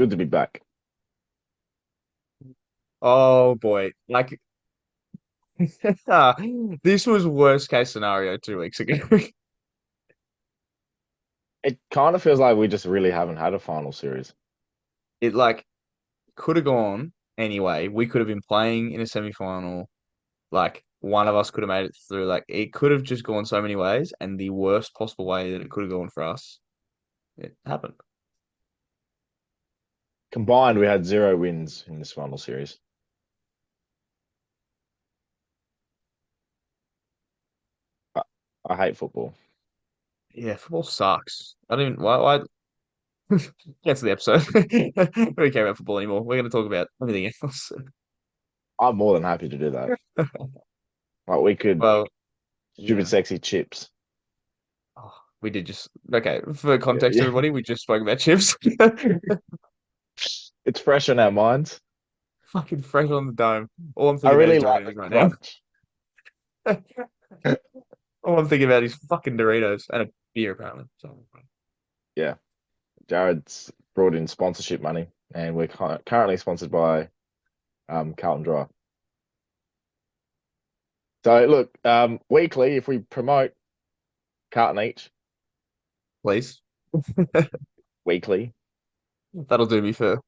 Good to be back. Oh boy. This was worst case scenario 2 weeks ago. It kind of feels like we just really haven't had a final series. It could have gone anyway. We could have been playing in a semi-final. Like one of us could have made it through. Like it could have just gone so many ways, and the worst possible way that it could have gone for us, it happened. Combined, we had zero wins in this final series. I, I hate football. Yeah, football sucks. I don't even why cancel the episode. We don't care about football anymore. We're gonna talk about anything else. I'm more than happy to do that. Like we could Well, stupid yeah. sexy chips. Oh, we did just okay. For Yeah, context, yeah. everybody, we just spoke about chips. It's fresh on our minds. Fucking fresh on the dome. All I'm I thinking about really is like Doritos the right now. crunch. All I'm thinking about is fucking Doritos and a beer, apparently. So, Yeah, Jared's brought in sponsorship money, and we're currently sponsored by Carlton Dry. So look, weekly, if we promote Carlton each please, weekly. that'll do me for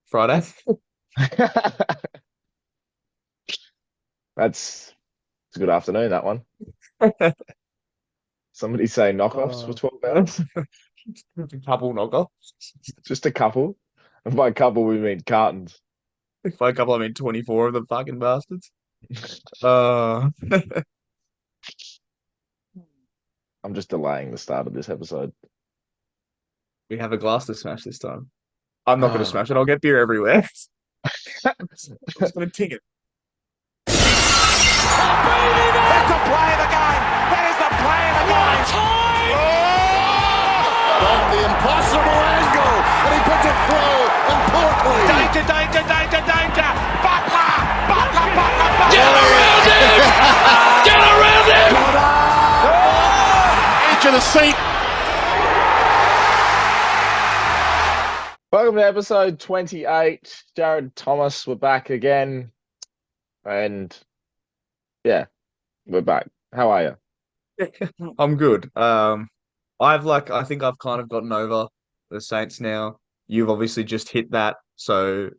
Friday. It's a good afternoon, that one. Somebody say knockoffs for Oh, £12. couple knockoff. Just a couple. And by couple, we mean cartons. If by couple, I mean 24 of the fucking bastards. Uh, I'm just delaying the start of this episode. we have a glass to smash this time. I'm not going to Oh, smash it. I'll get beer everywhere. I'm just going to ting it. That's the play of the game. That is the play of the game. Time! From the impossible angle, and he puts it through importantly. Danger, danger, danger, danger. Butler, Butler, Butler, Butler. Get around him! Get around him! Edge of the seat. welcome to episode 28. Jared Thomas, we're back again. And yeah, we're back. How are you? I'm good. I think I've kind of gotten over the Saints now. You've obviously just hit that, so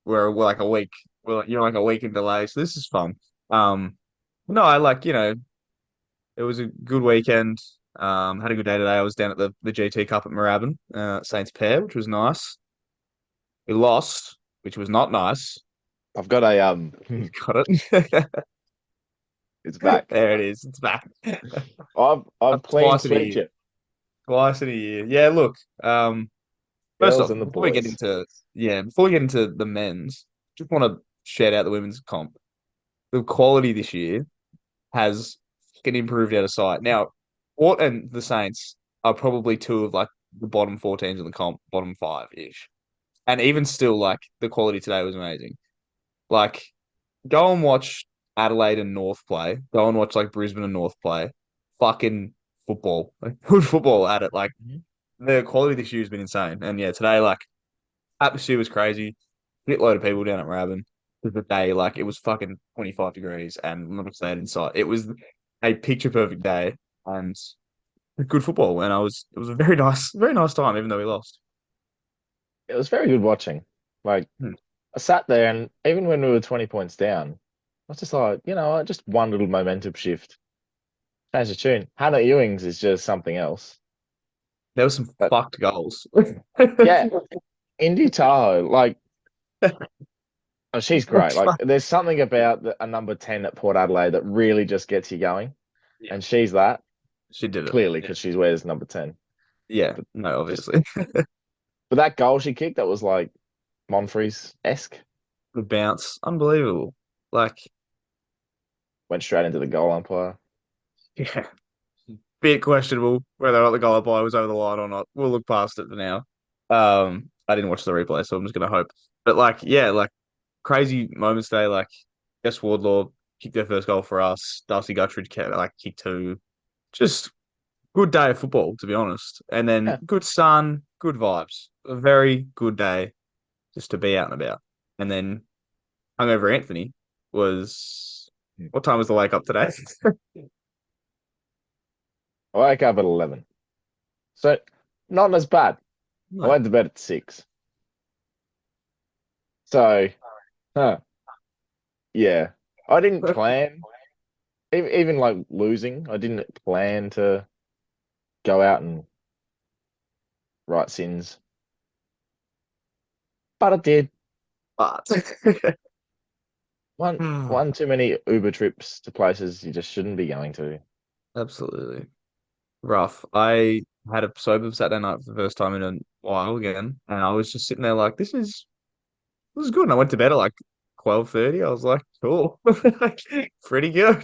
we're like a week. You're like a week in delay, so this is fun. No, it was a good weekend. Had a good day today. I was down at the GT Cup at Moorabbin, Saints Pair, which was nice. We lost, which was not nice. I've got a Got it. it's back. There it is. It's back. I've clean Twice in a sweet year. it. Twice in a year. Yeah, look. First Girls off, and the boys. before we get into the men's, just want to shout out the women's comp. The quality this year has fucking improved out of sight. Now, Port and the Saints are probably two of like the bottom four teams in the comp, bottom five ish. And even still, like the quality today was amazing. Like, go and watch Adelaide and North play. Go and watch like Brisbane and North play. Fucking football, like, good football at it. Like Mhm. the quality this year has been insane. And yeah, today like atmosphere was crazy. Hit load of people down at Moorabbin. The day like it was fucking 25 degrees and not a cloud in sight. It was a picture perfect day and good football. And it was a very nice time, even though we lost. It was very good watching. Like Hmm. I sat there, and even when we were 20 points down, I was just like, just one little momentum shift. Change the tune. Hannah Ewings is just something else. There were some But fucked goals. yeah, Indy Tahoe, like, oh, she's great. Like, there's something about a number 10 at Port Adelaide that really just gets you going. Yeah, And she's that, she did it. clearly, Yeah. because she wears number 10. Yeah, But no, just, obviously. but that goal she kicked, that was like Monfries-esque, The bounce, unbelievable. Like, went straight into the goal umpire. yeah, bit questionable whether or not the goal umpire was over the line or not. We'll look past it for now. I didn't watch the replay, so I'm just gonna hope. But like, yeah, like crazy moments today. Like, Jess Wardlaw kicked their first goal for us. Darcy Guttridge kicked two. Just good day of football, to be honest. And then Yeah. good sun, good vibes. A very good day. just to be out and about. And then hungover Anthony was what time was the wake up today? I wake up at 11. So not as bad. I No. went to bed at 6. So, huh, yeah. I didn't plan, even like losing, I didn't plan to go out and write sins, but I did. But One too many Uber trips to places you just shouldn't be going to. absolutely rough. I had a sober Saturday night for the first time in a while again, and I was just sitting there like, this is good. And I went to bed at like 12:30. I was like, cool, like, pretty good.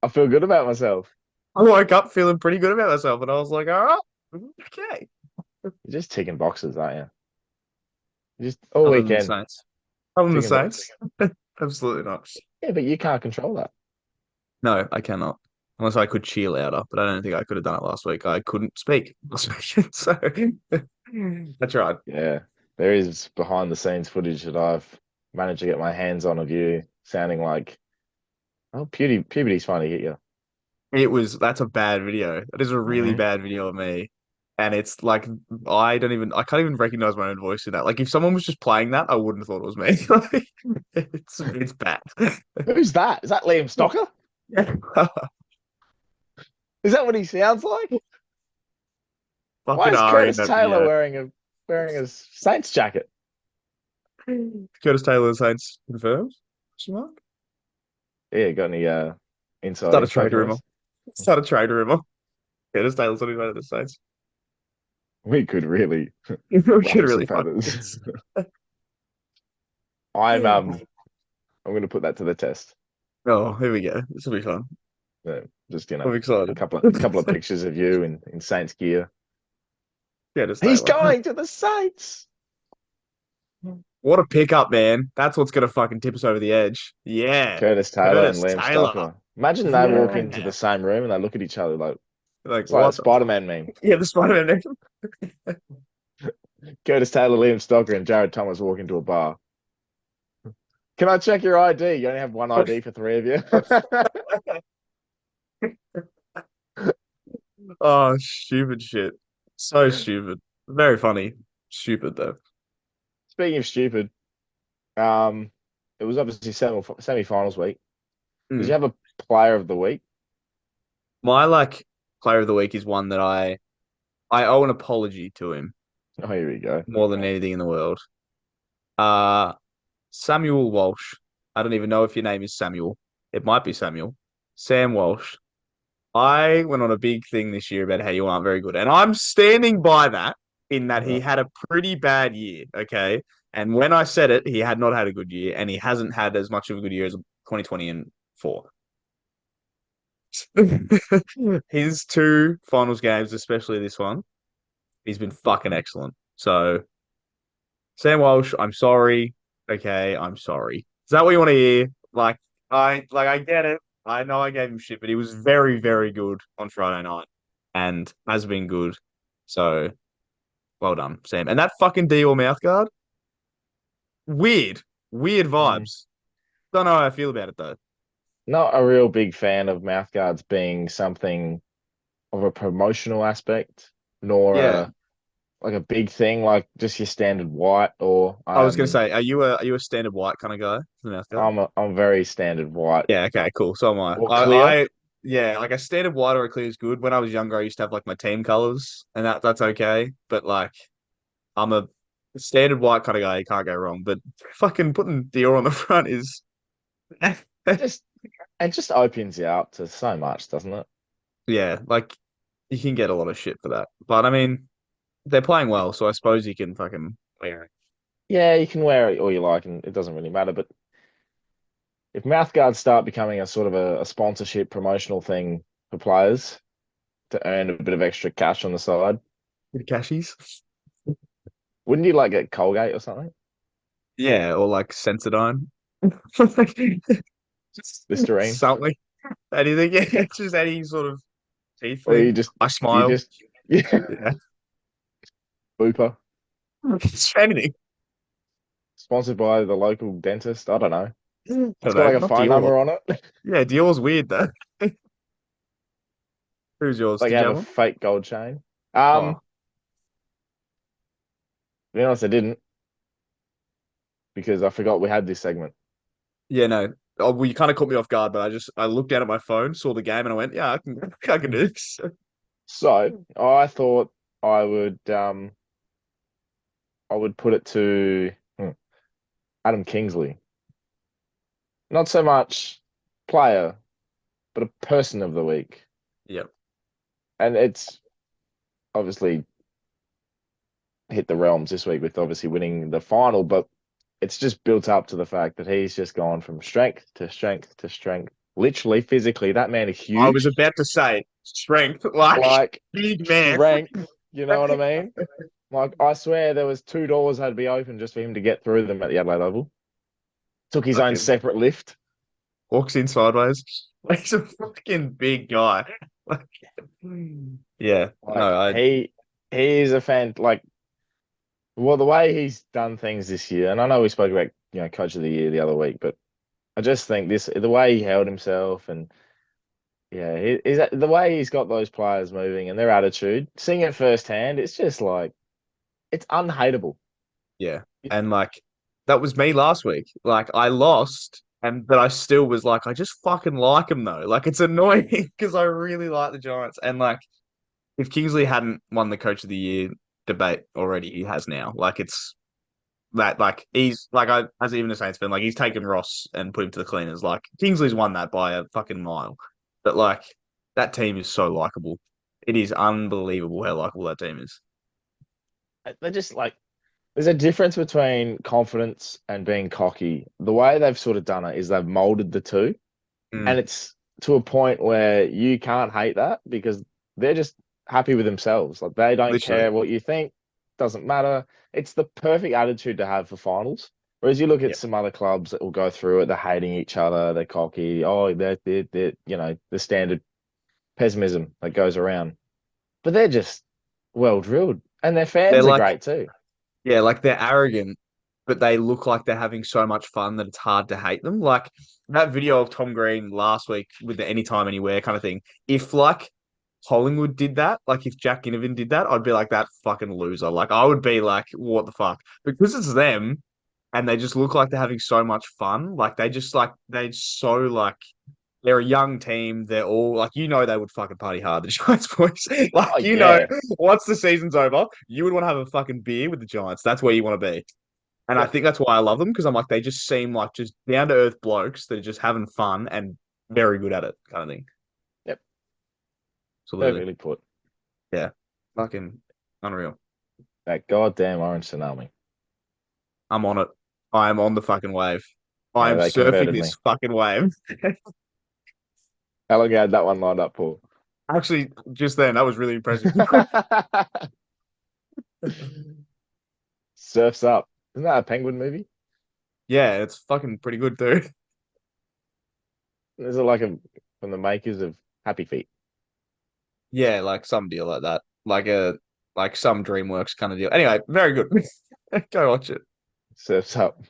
I feel good about myself. I woke up feeling pretty good about myself, and I was like, all right, okay. You're just ticking boxes, aren't you? Just all Other than the weekend Saints, other than the ticking boxes. Saints, absolutely not. Yeah, but you can't control that. No, I cannot. Unless I could cheer louder, but I don't think I could have done it last week. I couldn't speak last week, so I tried. Yeah, there is behind the scenes footage that I've managed to get my hands on of you sounding like, oh, puberty's finally hit you. That's a bad video. That is a really Hmm. bad video of me. And it's like I can't even recognize my own voice in that. Like if someone was just playing that, I wouldn't have thought it was me. Like, it's bad. Who's that? Is that Liam Stocker? Is that what he sounds like? Why Fucking is Ari in Curtis that Taylor video. wearing a Saints jacket? Curtis Taylor Saints confirmed? Question mark? Yeah, got any inside Start a info trade for rumor. us? Start a trade rumor. Curtis Taylor's on his way to the Saints. We could really We could ruffle some really fuck feathers. this. I'm going to put that to the test. Oh, here we go. This will be fun. Just I'm a excited. couple of pictures of you in Saints gear. Curtis He's Taylor. going to the Saints. What a pickup, man. That's what's gonna fucking tip us over the edge. Yeah. Curtis Taylor and Curtis Liam Taylor. Stocker. Imagine they walk into Yeah. the same room and they look at each other like Like it's like a what the fuck? Spider-Man meme. Yeah, the Spider-Man. Curtis Taylor, Liam Stocker, and Jared Thomas walk into a bar. Can I check your ID? You only have one ID for three of you. Oh, stupid shit. So stupid. Very funny. Stupid though. Speaking of stupid, it was obviously semi-finals week. Did you Mm. have a player of the week? My like player of the week is one that I owe an apology to him Oh, here we go. more than anything in the world. Uh Samuel Walsh. I don't even know if your name is Samuel. It might be Samuel. Sam Walsh. I went on a big thing this year about how you aren't very good. And I'm standing by that in that he Uh, had a pretty bad year. Okay. And when I said it, he had not had a good year and he hasn't had as much of a good year as 2020 and four. His two finals games, especially this one, he's been fucking excellent. So, Sam Walsh, I'm sorry. Okay. I'm sorry. Is that what you want to hear? I get it. I know I gave him shit, but he was very, very good on Friday night and has been good. So well done, Sam. And that fucking Dior mouth guard, weird, weird mm. vibes. Don't know how I feel about it though. Not a real big fan of mouthguards being something of a promotional aspect, nor Yeah, like a big thing, like just your standard white or I was gonna say, are you a standard white kind of guy for the mouth guard? I'm very standard white Yeah, okay, cool. So am I. or I, clear. I yeah, like a standard white or a clear is good. When I was younger, I used to have like my team colors, and that's okay. But like, I'm a standard white kind of guy. You can't go wrong. But fucking putting Dior on the front is Just it just opens you up to so much, doesn't it? yeah, like you can get a lot of shit for that. But I mean, they're playing well, so I suppose you can fucking wear it. Yeah, you can wear it all you like, and it doesn't really matter. But if mouthguards start becoming a sort of a sponsorship promotional thing for players to earn a bit of extra cash on the side, With cashies. wouldn't you like get Colgate or something? Yeah, or like Sensodyne. Just Listerine? something. Anything. Yeah, just any sort of teeth Or thing. I you smile. just yeah, Yeah. booper. Just anything. sponsored by the local dentist. I don't know. I It's don't got know, like a not phone Dior. number on it. Yeah, Dior's weird though. Who's yours? Like Did you have have a one? fake gold chain. Oh, To be honest, I didn't because I forgot we had this segment. yeah, no. Oh, well, you kind of caught me off guard, but I looked down at my phone, saw the game, and I went, yeah, I can do this. So I thought I would I would put it to Adam Kingsley. Not so much player, but a person of the week. Yep. And it's obviously hit the realms this week with obviously winning the final, but it's just built up to the fact that he's just gone from strength to strength to strength. Literally, physically, that man is I was huge. about to say strength, like Like big man. strength, you know what I mean? Like I swear there was two doors had to be open just for him to get through them at the Adelaide Oval. Took his own Fucking separate lift. walks in sideways. Like, he's a fucking big guy. Like, yeah, no, Like he is a fan. Like well, the way he's done things this year, and I know we spoke about coach of the year the other week, but I just think this the way he held himself and yeah, the way he's got those players moving and their attitude, seeing it firsthand, it's just like it's unhateable. yeah, and like that was me last week. Like I lost, and but I still was like, I just fucking like him though. Like it's annoying because I really like the Giants, and like if Kingsley hadn't won the Coach of the Year debate already, he has now. Like it's that like he's like I as even a Saints fan, like he's taken Ross and put him to the cleaners. Like Kingsley's won that by a fucking mile. But like that team is so likable. It is unbelievable how likable that team is. They're just like there's a difference between confidence and being cocky. The way they've sort of done it is they've molded the two, and Mm, it's to a point where you can't hate that because they're just happy with themselves. Like they don't literally. care what you think, doesn't matter. It's the perfect attitude to have for finals. Whereas you look at Yep. some other clubs that will go through it, they're hating each other, they're cocky, oh, they're the standard pessimism that goes around. But they're just well drilled, and their They're fans are like great too. yeah, like they're arrogant, but they look like they're having so much fun that it's hard to hate them. Like that video of Tom Green last week with the anytime, anywhere kind of thing. If like Collingwood did that, like if Jack Ginnivan did that, I'd be like that fucking loser. Like I would be like, what the fuck? Because it's them and they just look like they're having so much fun. Like they just like they so like they're a young team. They're all like they would fucking party hard, the Giants boys. Like Oh yeah, once the season's over, you would want to have a fucking beer with the Giants. That's where you want to be. And I yep, think that's why I love them because I'm like they just seem like just down to earth blokes that are just having fun and very good at it, kind of thing. yep. Absolutely. Perfectly put. Yeah. Fucking unreal. That goddamn orange tsunami. I'm on it. I am on the fucking wave. I Yeah, am they surfing converted this me. fucking wave. How long had that one lined up for? Actually, just then, that was really impressive. Surfs Up. Isn't that a penguin movie? Yeah, it's fucking pretty good, dude. Is it like a from the makers of Happy Feet? Yeah, like some deal like that. Like some DreamWorks kind of deal. Anyway, very good. Go watch it. Surfs Up.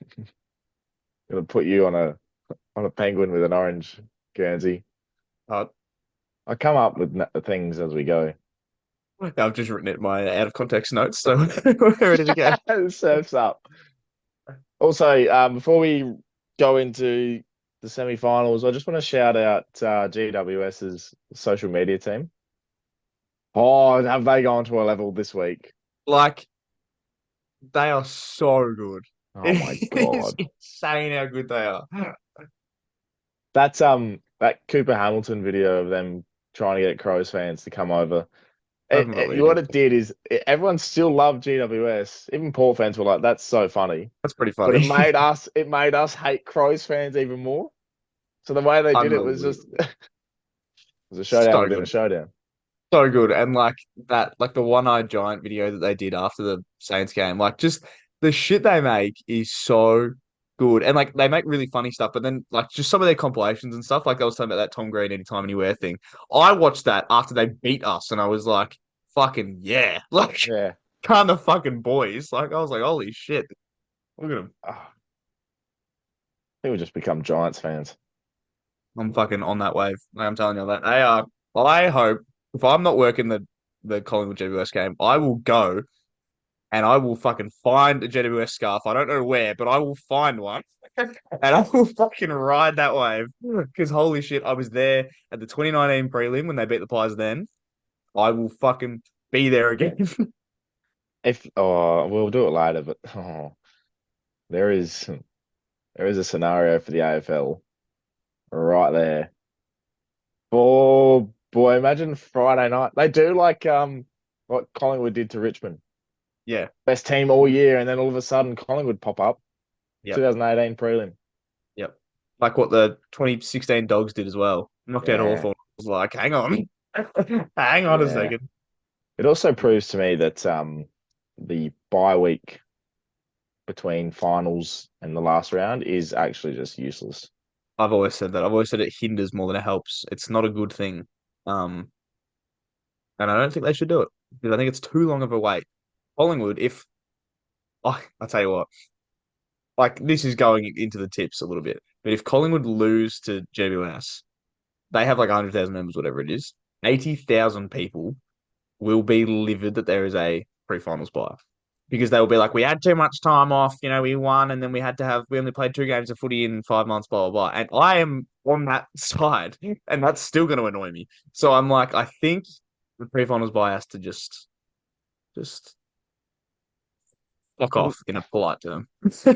Gonna put you on a penguin with an orange Guernsey. Uh, I come up with things as we go. I've just written it in my out of context notes, so we're ready to go. Surfs Up. Also, before we go into the semi-finals, I just want to shout out GWS's social media team. Oh, have they gone to a level this week? Like, they are so good. Oh my It is God. insane how good they are. That's that Cooper Hamilton video of them trying to get Crows fans to come over. I haven't believed What it. it did is everyone still loved GWS. Even Port fans were like, "That's so funny," That's pretty but funny. it made us hate Crows fans even more. So the way they did it was just Unbelievable. it was a showdown So within a good. showdown. So good. And like that, like the one-eyed giant video that they did after the Saints game, like just the shit they make is so good. And like they make really funny stuff, but then like just some of their compilations and stuff, like I was talking about that Tom Green anytime anywhere thing. I watched that after they beat us and I was like, fucking yeah. Like Yeah, kind of fucking boys. Like I was like, holy shit. Look at him. Ah, they would just become Giants fans. I'm fucking on that wave. Like, I'm telling you that. They are. I hope if I'm not working the Collingwood GWS game, I will go and I will fucking find a GWS scarf. I don't know where, but I will find one and I will fucking ride that wave. Because holy shit, I was there at the 2019 prelim when they beat the Pies then. I will fucking be there again. We'll do it later, but there is there is a scenario for the AFL right there. Oh boy, imagine Friday night. They do like what Collingwood did to Richmond. Yeah. Best team all year, and then all of a sudden Collingwood pop up. Yep. 2018 prelim. Yep. Like what the 2016 Dogs did as well. Knocked out Yeah, Hawthorn. I was like, hang on. Hang on a yeah. second. It also proves to me that the bye week between finals and the last round is actually just useless. I've always said that. I've always said it hinders more than it helps. It's not a good thing. Um, and I don't think they should do it because I think it's too long of a wait. Collingwood, if I tell you what, like this is going into the tips a little bit, but if Collingwood lose to GWS, they have like 100,000 members, whatever it is. 80,000 people will be livid that there is a pre-finals bye because they will be like, we had too much time off, we won, and then we only played 2 games of footy in 5 months, blah blah blah. And I am on that side, and that's still going to annoy me. So I'm like, I think the pre-finals bye has to just fuck off in a polite term. just,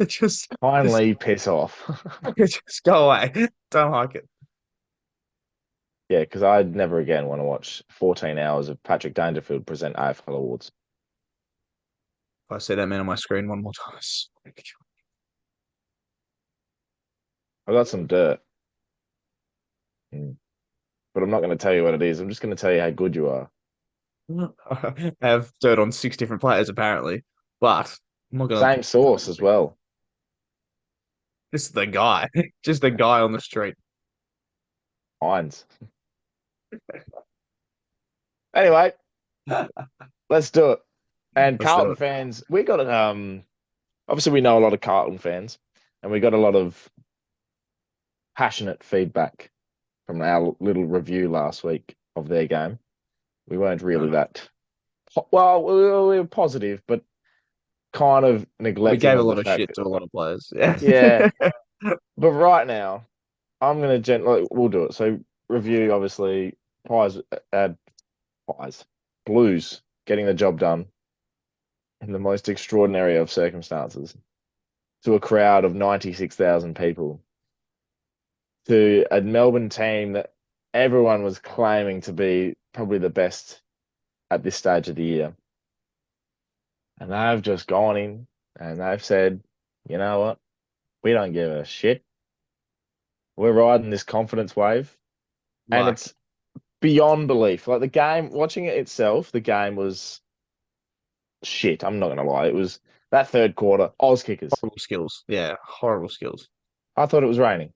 just, Finally, piss off. just go away. Don't like it. Yeah, because I'd never again want to watch 14 hours of Patrick Dangerfield present AFL awards. If I see that man on my screen one more time, I got some dirt, but I'm not going to tell you what it is. I'm just going to tell you how good you are. I have dirt on 6 different players apparently, but I'm not gonna Same source as well. just the guy, just the guy on the street. Hines. Anyway, let's do it. And Let's do Carlton it. fans, we got obviously we know a lot of Carlton fans, and we got a lot of passionate feedback from our little review last week of their game. We weren't really that well, we were positive, but kind of We neglecting gave a of the lot of fact shit that, to a lot of players. Yeah. yeah. But right now, I'm gonna we'll do it. So review obviously Pies, Pies, Blues getting the job done in the most extraordinary of circumstances to a crowd of 96,000 people, to a Melbourne team that everyone was claiming to be probably the best at this stage of the year. And they've just gone in and they've said, you know what? We don't give a shit. We're riding this confidence wave. And Like it's beyond belief. Like the game, watching it itself, the game was shit. I'm not going to lie. It was that third quarter, Oz kickers. horrible skills. Yeah, horrible skills. I thought it was raining.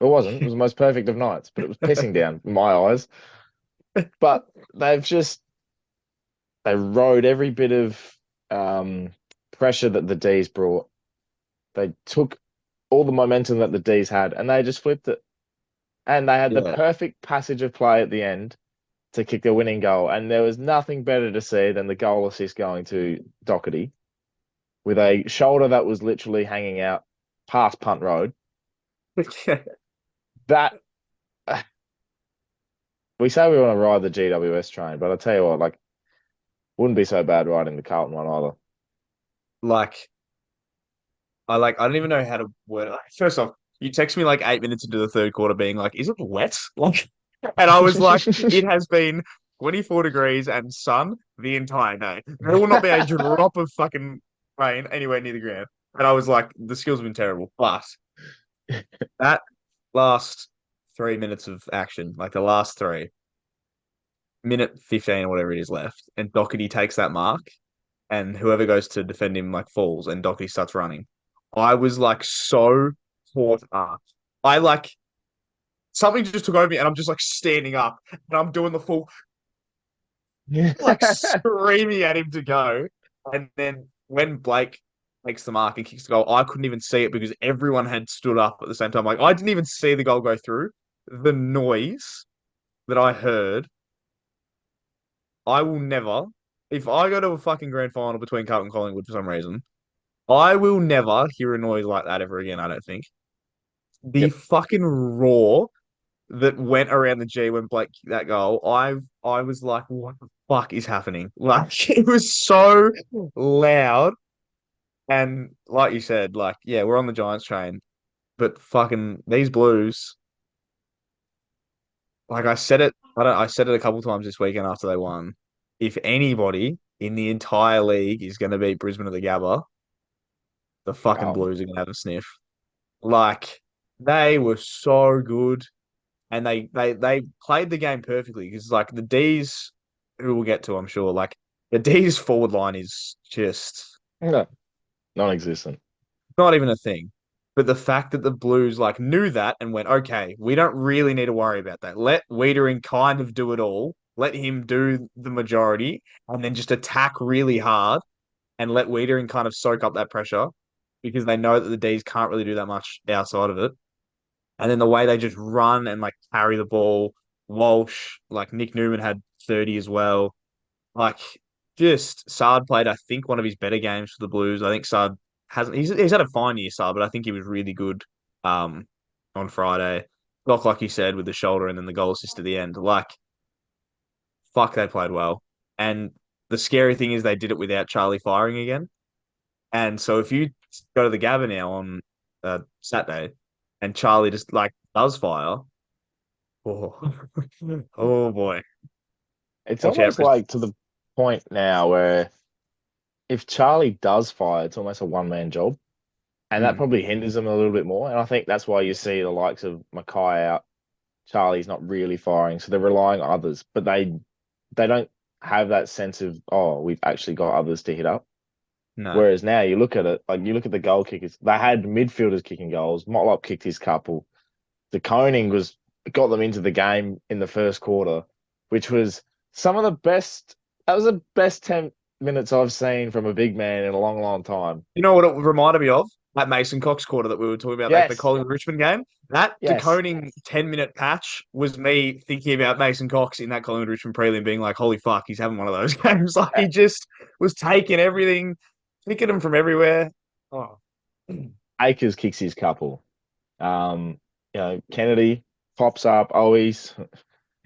It wasn't. It was the most perfect of nights, but it was pissing down in my eyes. But they rode every bit of pressure that the D's brought. They took all the momentum that the D's had and they just flipped it. And they had the Yeah. perfect passage of play at the end to kick the winning goal. And there was nothing better to see than the goal assist going to Doherty with a shoulder that was literally hanging out past punt road. That we say we want to ride the GWS train, but I tell you what, like, wouldn't be so bad riding the Carlton one either. Like I don't even know how to word it. First off, you text me like 8 minutes into the third quarter being like, is it wet? Like, and I was like, it has been 24 degrees and sun the entire day. There will not be a drop of fucking rain anywhere near the ground. And I was like, the skills have been terrible. But that last 3 minutes of action, like the last three, minute 15 or whatever it is left, and Doherty takes that mark, and whoever goes to defend him like falls, and Doherty starts running. I was like so caught up. I like something just took over me, and I'm just like standing up, and I'm doing the full like screaming at him to go. And then when Blake takes the mark and kicks the goal. I couldn't even see it because everyone had stood up at the same time. Like I didn't even see the goal go through. The noise that I heard, I will never. If I go to a fucking grand final between Carlton and Collingwood for some reason, I will never hear a noise like that ever again. I don't think the Yep. fucking roar that went around the G when Blake kicked that goal. I was like, what the fuck is happening? Like it was so loud. And like you said, like, yeah, we're on the Giants train, but fucking these Blues, like I said it, I said it a couple times this weekend after they won. If anybody in the entire league is going to beat Brisbane at the Gabba, the fucking Um, Blues are going to have a sniff. Like they were so good, and they played the game perfectly because like the D's, who we'll get to, I'm sure, like the D's forward line is just no, non-existent. not even a thing. But the fact that the Blues like knew that and went, okay, we don't really need to worry about that. Let Wiedering kind of do it all. Let him do the majority and then just attack really hard and let Wiedering kind of soak up that pressure because they know that the D's can't really do that much outside of it. And then the way they just run and like carry the ball, Walsh, like Nick Newman had 30 as well. Like, just Sard played, I think, one of his better games for the Blues. I think Sard hasn't. He's had a fine year, Sard, but I think he was really good um on Friday. Like you said, with the shoulder and then the goal assist at the end. Like, fuck, they played well. And the scary thing is they did it without Charlie firing again. And so if you go to the Gabba now on Saturday and Charlie just like does fire, oh, oh boy, It's watch out, almost Brisbane. like to the point now where if Charlie does fire, it's almost a one-man job. And that Mm, probably hinders them a little bit more. And I think that's why you see the likes of Mackay out. Charlie's not really firing, so they're relying on others, but they don't have that sense of, oh, we've actually got others to hit up. no, Whereas now you look at it, like you look at the goal kickers, they had midfielders kicking goals. Motlop kicked his couple. The Koning was got them into the game in the first quarter, which was some of the best. That was the best 10 minutes I've seen from a big man in a long, long time. you know what it reminded me of? That Mason Cox quarter that we were talking about, like the Yes, Collingwood Richmond game. That yes. DeConing 10-minute patch was me thinking about Mason Cox in that Collingwood Richmond prelim, being like, holy fuck, he's having one of those games. Like he just was taking everything, picking him from everywhere. Oh, Akers kicks his couple. Kennedy pops up always,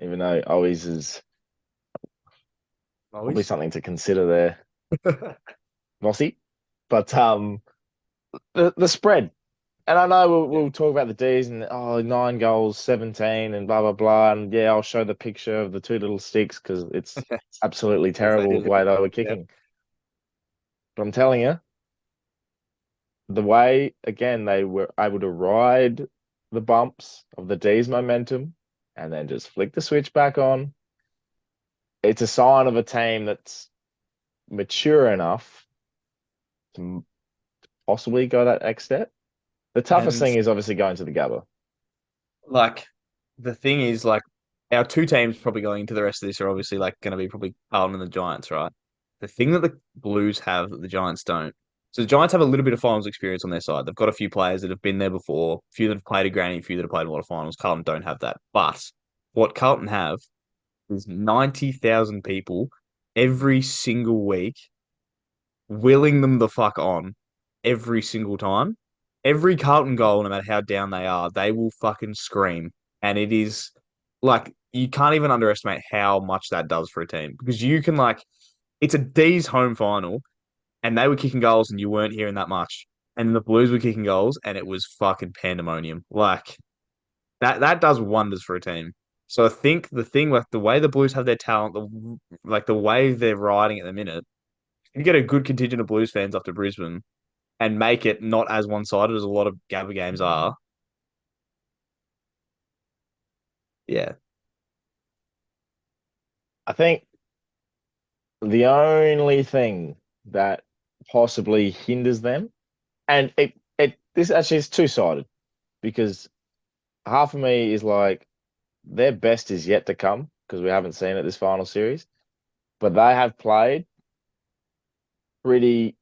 even though always is probably always. something to consider there, Mossy. But the spread, and I know we'll talk about the D's and 9 goals, 17, and blah blah blah. And yeah, I'll show the picture of the two little sticks because it's absolutely Yes, they terrible did. the way they were Yeah. kicking. But I'm telling you, the way again they were able to ride the bumps of the D's momentum and then just flick the switch back on. It's a sign of a team that's mature enough to possibly go that next step. The toughest And thing is obviously going to the Gabba. like the thing is, like our two teams probably going into the rest of this are obviously like going to be probably Carlton and the Giants, right? The thing that the Blues have that the Giants don't. So the Giants have a little bit of finals experience on their side. They've got a few players that have been there before, a few that have played a granny, a few that have played a lot of finals. Carlton don't have that. But what Carlton have is 90,000 people every single week willing them the fuck on every single time. Every Carlton goal, no matter how down they are, they will fucking scream. And it is like you can't even underestimate how much that does for a team because you can like it's a D's home final and they were kicking goals and you weren't hearing that much. And the Blues were kicking goals and it was fucking pandemonium. Like that does wonders for a team. So I think the thing with the way the Blues have their talent, the way they're riding at the minute, you get a good contingent of Blues fans up to Brisbane and make it not as one-sided as a lot of Gabba games are. Yeah. I think the only thing that possibly hinders them, and it this actually is two-sided because half of me is like their best is yet to come because we haven't seen it this final series, but they have played pretty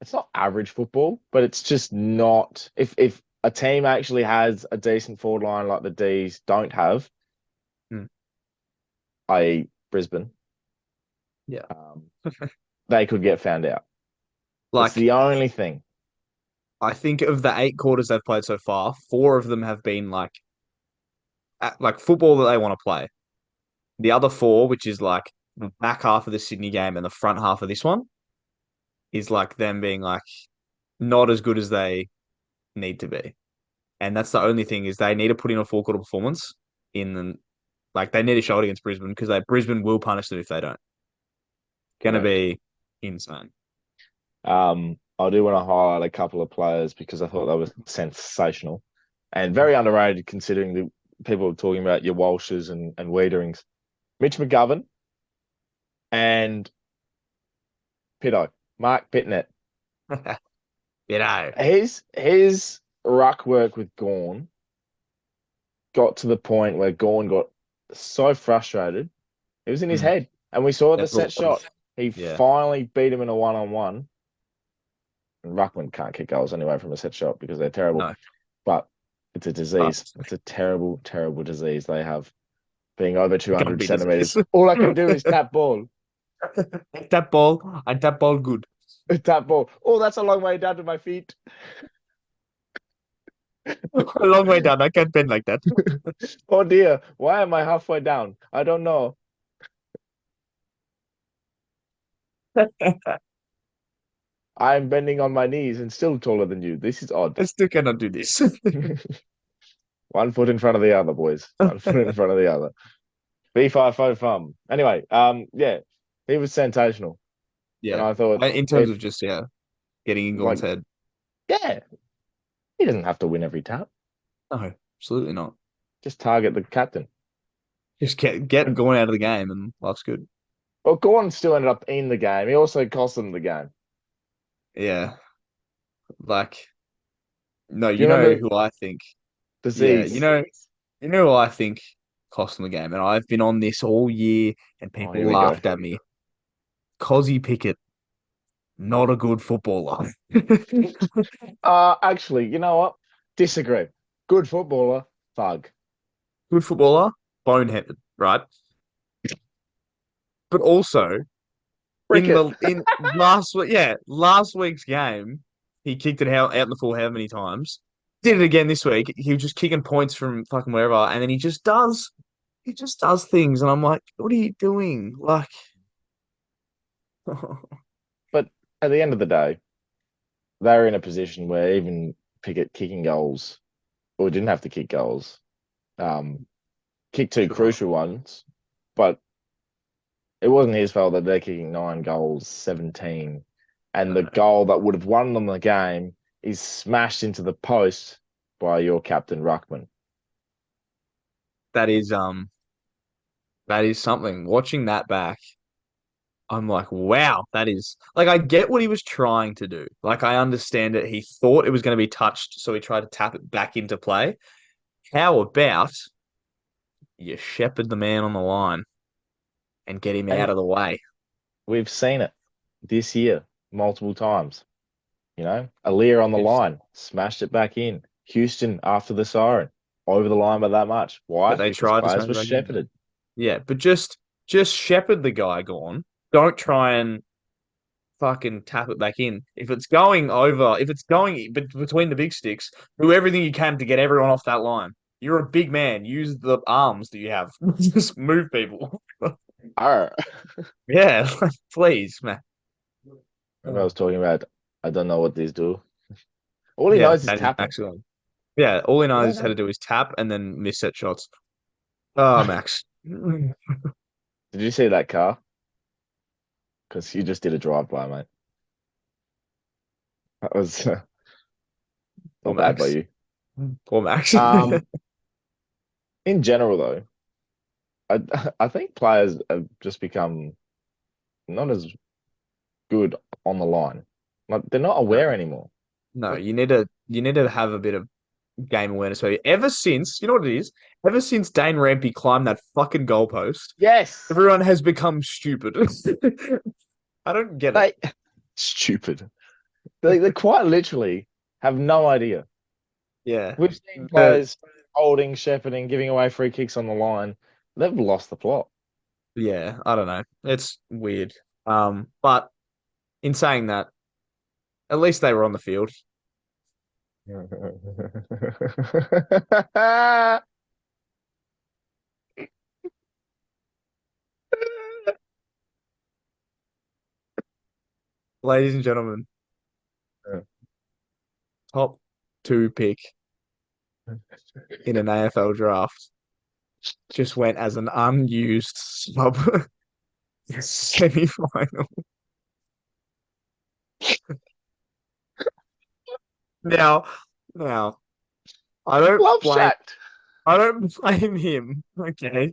it's not average football, but it's just not. If a team actually has a decent forward line like the D's don't have, Hmm. i.e. Brisbane, Yeah. um, they could get found out. It's Like, the only thing. I think of the 8 quarters they've played so far, 4 of them have been like football that they want to play. The other 4, which is like the back half of the Sydney game and the front half of this one, is like them being like not as good as they need to be. And that's the only thing is they need to put in a 4 quarter performance in the like they need to show it against Brisbane because Brisbane will punish them if they don't. Gonna Correct. be insane. I do want to highlight a couple of players because I thought they were sensational and very underrated considering the people are talking about your Walshes and Wiederings. Mitch McGovern and Pitto, Mark Pitnet. You know. His ruck work with Gorn got to the point where Gorn got so frustrated. It was in his Mm. head. And we saw the That's set what- shot. He Yeah. finally beat him in a one-on-one. And Ruckman can't kick goals anyway from a set shot because they're terrible. No. But it's a disease. It's a terrible, terrible disease they have. Being over 200 Gumby centimeters. disease. All I can do is tap ball. Tap ball and tap ball good. Tap ball. Oh, that's a long way down to my feet. A long way down. I can't bend like that. Oh dear. Why am I halfway down? I don't know. I'm bending on my knees and still taller than you. This is odd. I still cannot do this. One foot in front of the other, boys. One foot in front of the other. B5 fo fum. Anyway, yeah, he was sensational. And Yeah. I thought In terms of just getting in Gordon's like, head. yeah, he doesn't have to win every tap. No, absolutely not. Just target the captain. Just get going out of the game and life's good. Well, Gordon still ended up in the game. He also cost them the game. Yeah. Like, no, Do you you know remember who I think. Yeah, disease? you know who I think cost them the game. And I've been on this all year and Oh, people here we go. laughed at me. Cozzy Pickett, not a good footballer. Actually, you know what? Disagree. Good footballer, thug. Good footballer, boneheaded, right? But also Cricket. in last week's game, he kicked it out in the full how many times? Did it again this week. He was just kicking points from fucking wherever, and then he just does things, and I'm like, what are you doing? Like, But at the end of the day, they're in a position where even Pickett kicking goals, or didn't have to kick goals, kicked two Sure. crucial ones, but it wasn't his fault that they're kicking 9 goals, 17. And the goal that would have won them the game is smashed into the post by your captain Ruckman. that is something. Watching that back, I'm like, wow, that is like I get what he was trying to do. Like I understand it. He thought it was going to be touched, so he tried to tap it back into play. How about you shepherd the man on the line and get him out And of the way? we've seen it this year multiple times. You know, Aaliyah on the line, smashed it back in. Houston after the siren, over the line by that much. Why? But they Because tried to players smash were it back in. shepherded. Yeah, but just shepherd the guy gone. Don't try and fucking tap it back in. If it's going over, if it's going between the big sticks, do everything you can to get everyone off that line. You're a big man. Use the arms that you have. Just move people. Arr. Yeah, please, man. Remember I was talking about, I don't know what these do. All he Yeah, knows is that is tapping. Max going. Yeah, all he All I knows how know. to do is tap and then miss set shots. Oh, Max. Did you see that car? Because you just did a drive-by, mate. That was Poor not bad by Max. you. Poor Max. Um, in general, though, I think players have just become not as good on the line. Like they're not aware No, anymore. no, Like, you need to have a bit of game awareness. So ever since, you know what it is? Ever since Dane Rampy climbed that fucking goalpost, yes, everyone has become stupid. I don't get it. they stupid. They quite literally have no idea. Yeah. We've seen Uh, players holding, shepherding, giving away free kicks on the line. They've lost the plot. yeah, I don't know. It's weird. But in saying that, at least they were on the field. Ladies and gentlemen, top two pick in an AFL draft just went as an unused sub semi-final. Now, now, I don't Love blame shacked. I don't blame him. Okay.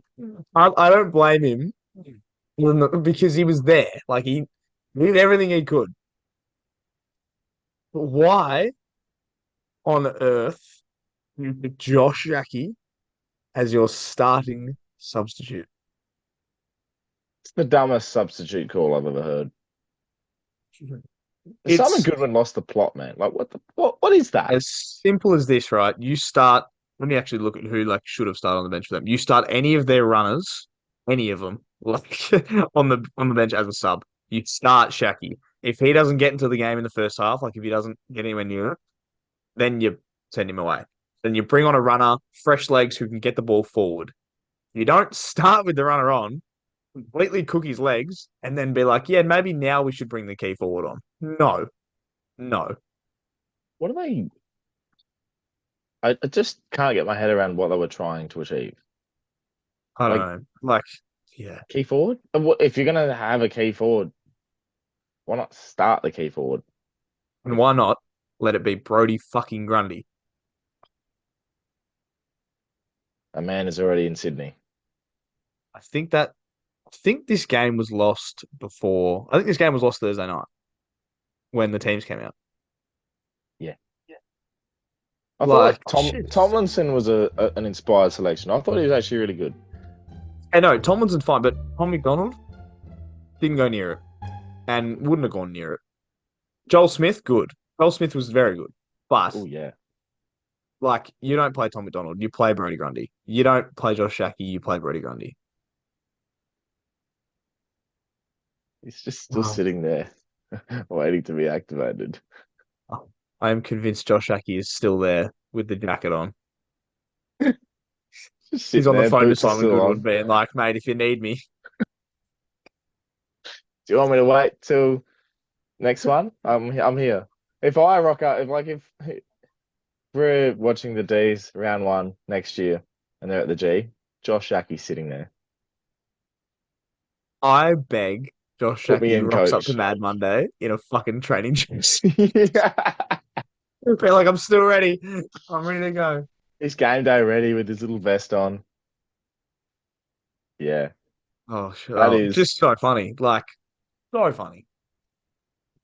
I don't blame him because he was there. Like he did everything he could. But why on earth you pick Josh Jackie as your starting substitute? It's the dumbest substitute call I've ever heard. Simon It's Goodwin lost the plot, man. Like what is that? as simple as this, right? You start when you actually look at who like should have started on the bench for them. You start any of their runners, any of them, like on the bench as a sub. You start Shaki. If he doesn't get into the game in the first half, like if he doesn't get anywhere near it, then you send him away. Then you bring on a runner, fresh legs who can get the ball forward. You don't start with the runner on, completely cook his legs, and then be like, yeah, maybe now we should bring the key forward on. No, no. What are they? I just can't get my head around what they were trying to achieve. I don't Like know. Like, yeah. key forward? If you're gonna have a key forward, why not start the key forward? And why not let it be Brody fucking Grundy? A man is already in Sydney. I think that I think this game was lost before. I think this game was lost Thursday night when the teams came out. Yeah. I Like, thought oh, shit. Tomlinson was an inspired selection. I thought he was actually really good. Hey, no, Tomlinson's fine, but Tom McDonald didn't go near it and wouldn't have gone near it. Joel Smith, good. Joel Smith was very good. But Oh yeah. like, you don't play Tom McDonald, you play Brody Grundy. You don't play Josh Shaki, you play Brody Grundy. He's just still Wow. sitting there waiting to be activated. I am convinced Josh Shaki is still there with the jacket on. Just He's sitting on the there, phone to boots are Simon still Goodwin, on. being like, mate, if you need me. Do you want me to wait till next one? I'm here. If I rock up, if we're watching the D's round one next year and they're at the G, Josh Shackey's sitting there. I beg Josh Put me Shaki in, rocks up to coach. Mad Monday in a fucking training jersey. Yeah. Feel like I'm still ready. I'm ready to go. He's game day ready with his little vest on. Yeah, that is. Just so funny. Like, so funny.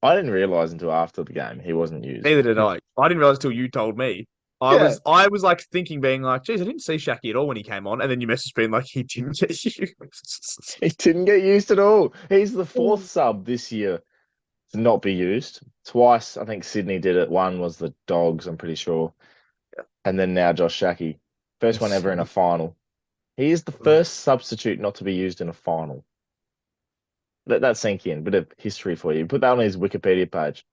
I didn't realize until after the game he wasn't used. Neither did I. I didn't realize till you told me. Yeah, I was like thinking, being like, geez, I didn't see Shaki at all when he came on. And then you messaged being like, he didn't get you. he didn't get used at all. He's the fourth sub this year to not be used. Twice, I think Sydney did it. One was the Dogs, I'm pretty sure. And then now Josh Shackey. First one ever in a final. He is the first substitute not to be used in a final. Let that sink in. Bit of history for you. Put that on his Wikipedia page.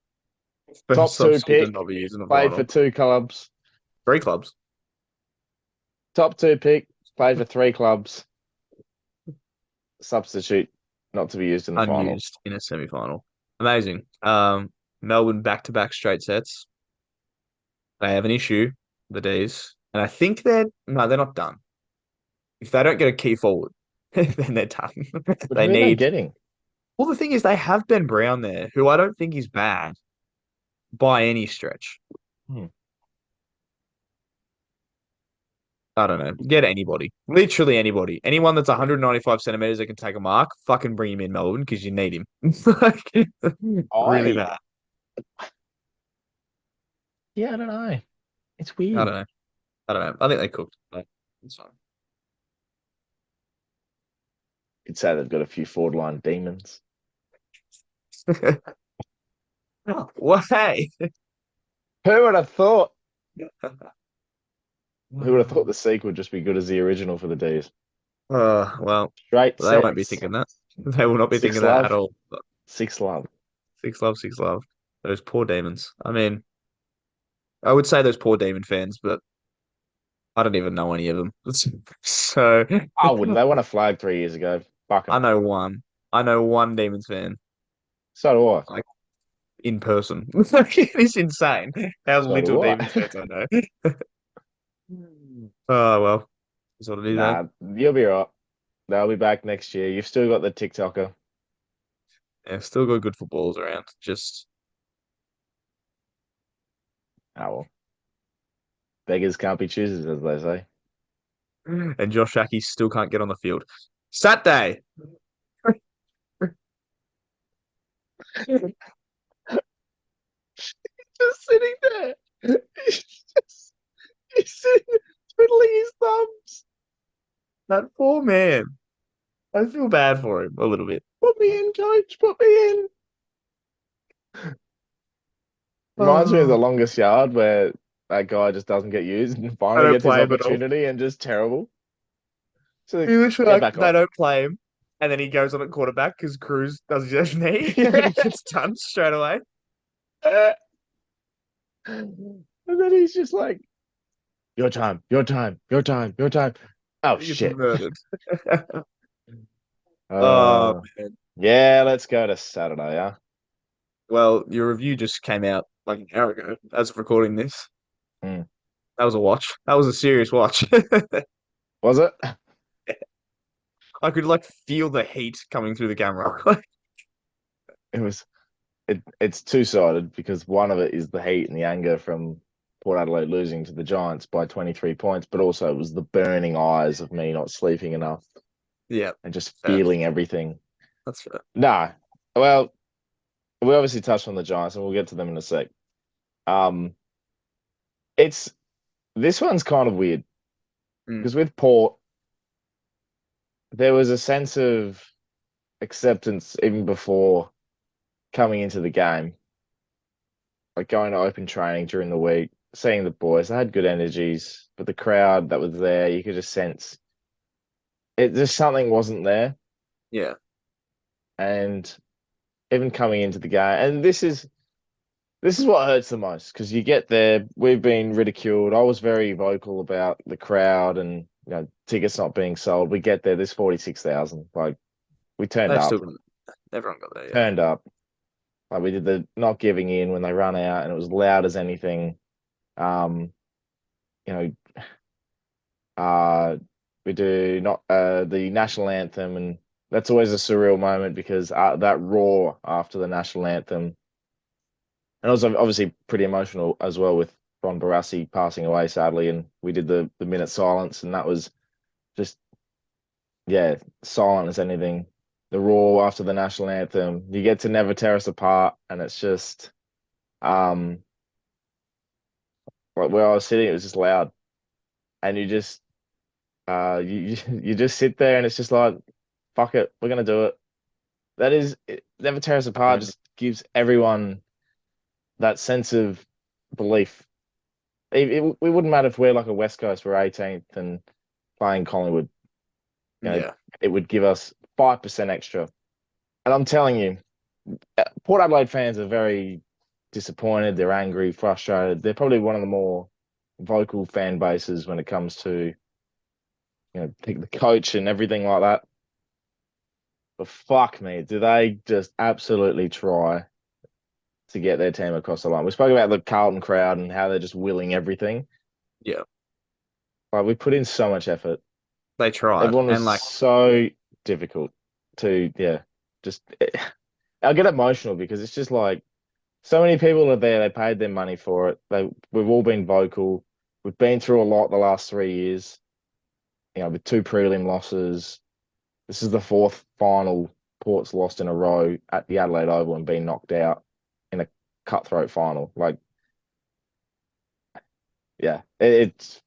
First Top two substitute to pick, not be used in the played for final. two clubs. Three clubs. Top two pick, played for three clubs. Substitute not to be used in the final. Unused in a semi-final. Amazing. Melbourne back-to-back straight sets. They have an issue, the D's, and I think they're not done. If they don't get a key forward, then they're done. But They who are they need. getting? Well, the thing is, they have Ben Brown there, who I don't think is bad by any stretch. Hmm. I don't know. Get anybody, literally anybody, anyone that's 195 centimeters that can take a mark. Fucking bring him in, Melbourne, because you need him. Like, really I bad. Yeah, I don't know. It's I weird. don't know. I don't know. I think they cooked. But it's Could say they've got a few forward line demons. fine. Well, hey. Who would have thought? Who would have thought the sequel would just be good as the original for the D's? Well, Straight they won't be six, thinking that. They will not be thinking six that at love, all. But six love. six love, six love. Those poor demons. I mean, I would say those poor demon fans, but I don't even know any of them. So I wouldn't. They won a flag 3 years ago. Fuck I 'em. know one. I know one demons fan, So do I. like in person. It's insane how So little do demons I. fans I know. Oh well, that's what it is, eh? Nah, you'll be right. They'll be back next year. You've still got the TikToker. Yeah, still got good footballers around. Just Oh well. Beggars can't be choosers, as they say. and Josh Aki still can't get on the field. Saturday. Just sitting there. He's just he's sitting there twiddling his thumbs. That poor man. I feel bad for him a little bit. Put me in, coach. Put me in. Reminds me of the Oh, longest yard where that guy just doesn't get used and I finally don't gets his play him at all. opportunity and just terrible. So He literally get like back they on. don't play him, and then he goes on at quarterback because Cruz does his knee, and then Yeah. he gets done straight away. And then he's just like, your time, your time, your time, your time. Oh He gets shit. murdered. Oh Uh man. yeah, let's go to Saturday, huh? Well, your review just came out like an hour ago as of recording this. Hmm. That was a watch. That was a serious watch. Was it? I could like feel the heat coming through the camera. It was it's two-sided because one of it is the heat and the anger from Port Adelaide losing to the Giants by 23 points, but also it was the burning eyes of me not sleeping enough Yeah, and just fair. feeling everything. That's fair. Nah. Well, we obviously touched on the Giants and we'll get to them in a sec. Um, it's this one's kind of weird Mm, because with Port, there was a sense of acceptance even before coming into the game, like going to open training during the week, seeing the boys. They had good energies, but the crowd that was there, you could just sense it. Just something wasn't there, yeah, and even coming into the game, and this is what hurts the most because you get there. We've been ridiculed. I was very vocal about the crowd and tickets not being sold. We get there. There's 46,000. Like we turned they've still up, got everyone got there. Yeah, turned up. Like we did the not giving in when they run out, and it was loud as anything. Um, you know, uh, we do not the national anthem, and that's always a surreal moment because that roar after the national anthem, and also obviously pretty emotional as well with Ron Barassi passing away sadly, and we did the minute silence, and that was just yeah silent as anything. The roar after the national anthem, you get to never tear us apart, and it's just um like where I was sitting, it was just loud, and you just you just sit there, and it's just like fuck it, we're gonna do it. That is never tear us apart. yeah, Just gives everyone that sense of belief. We wouldn't matter if we're like a West Coast, we're 18th and playing Collingwood. You know, yeah. it would give us 5% extra. And I'm telling you, Port Adelaide fans are very disappointed. They're angry, frustrated. They're probably one of the more vocal fan bases when it comes to pick the coach and everything like that. But fuck me, do they just absolutely try to get their team across the line? We spoke about the Carlton crowd and how they're just willing everything. Yeah. Like we put in so much effort. They tried, Everyone was and like, so difficult to, yeah, just I get emotional because it's just like so many people are there. They paid their money for it. We've all been vocal. We've been through a lot the last 3 years. With two prelim losses. This is the fourth final Port's lost in a row at the Adelaide Oval and been knocked out in a cutthroat final. Like, yeah, it's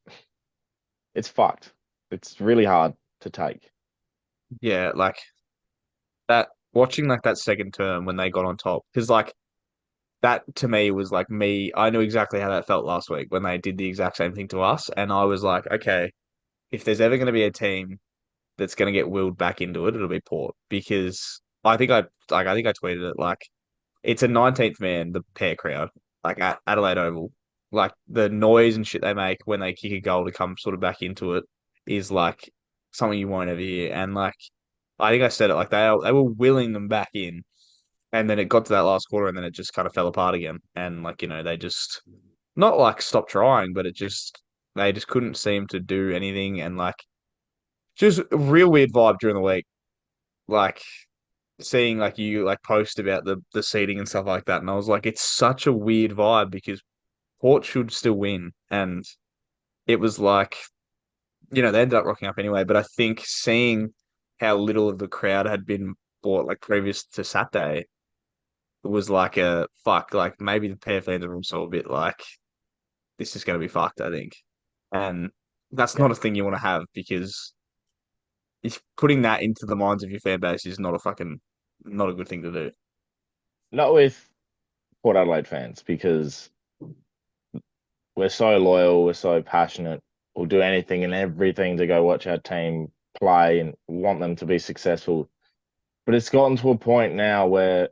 fucked. It's really hard to take. yeah, like that. Watching like that second term when they got on top, because like that to me was like me. I knew exactly how that felt last week when they did the exact same thing to us, and I was like, okay, if there's ever going to be a team that's going to get willed back into it, it'll be Port because I think I tweeted it like it's a 19th man, the pair crowd, like at Adelaide Oval, like the noise and shit they make when they kick a goal to come sort of back into it is like something you won't ever hear. And like I think I said it like they were willing them back in, and then it got to that last quarter, and then it just kind of fell apart again. And like they just not like stopped trying, but they just couldn't seem to do anything, and like just a real weird vibe during the week. Like seeing like you like post about the seating and stuff like that, and I was like, it's such a weird vibe because Port should still win, and it was like they ended up rocking up anyway. But I think seeing how little of the crowd had been bought like previous to Saturday, it was like a fuck. Like maybe the pair fans are also a bit like this is going to be fucked. I think, and that's Yeah. not a thing you want to have because if putting that into the minds of your fan base is not a good thing to do. Not with Port Adelaide fans because we're so loyal, we're so passionate. We'll do anything and everything to go watch our team play and want them to be successful. But it's gotten to a point now where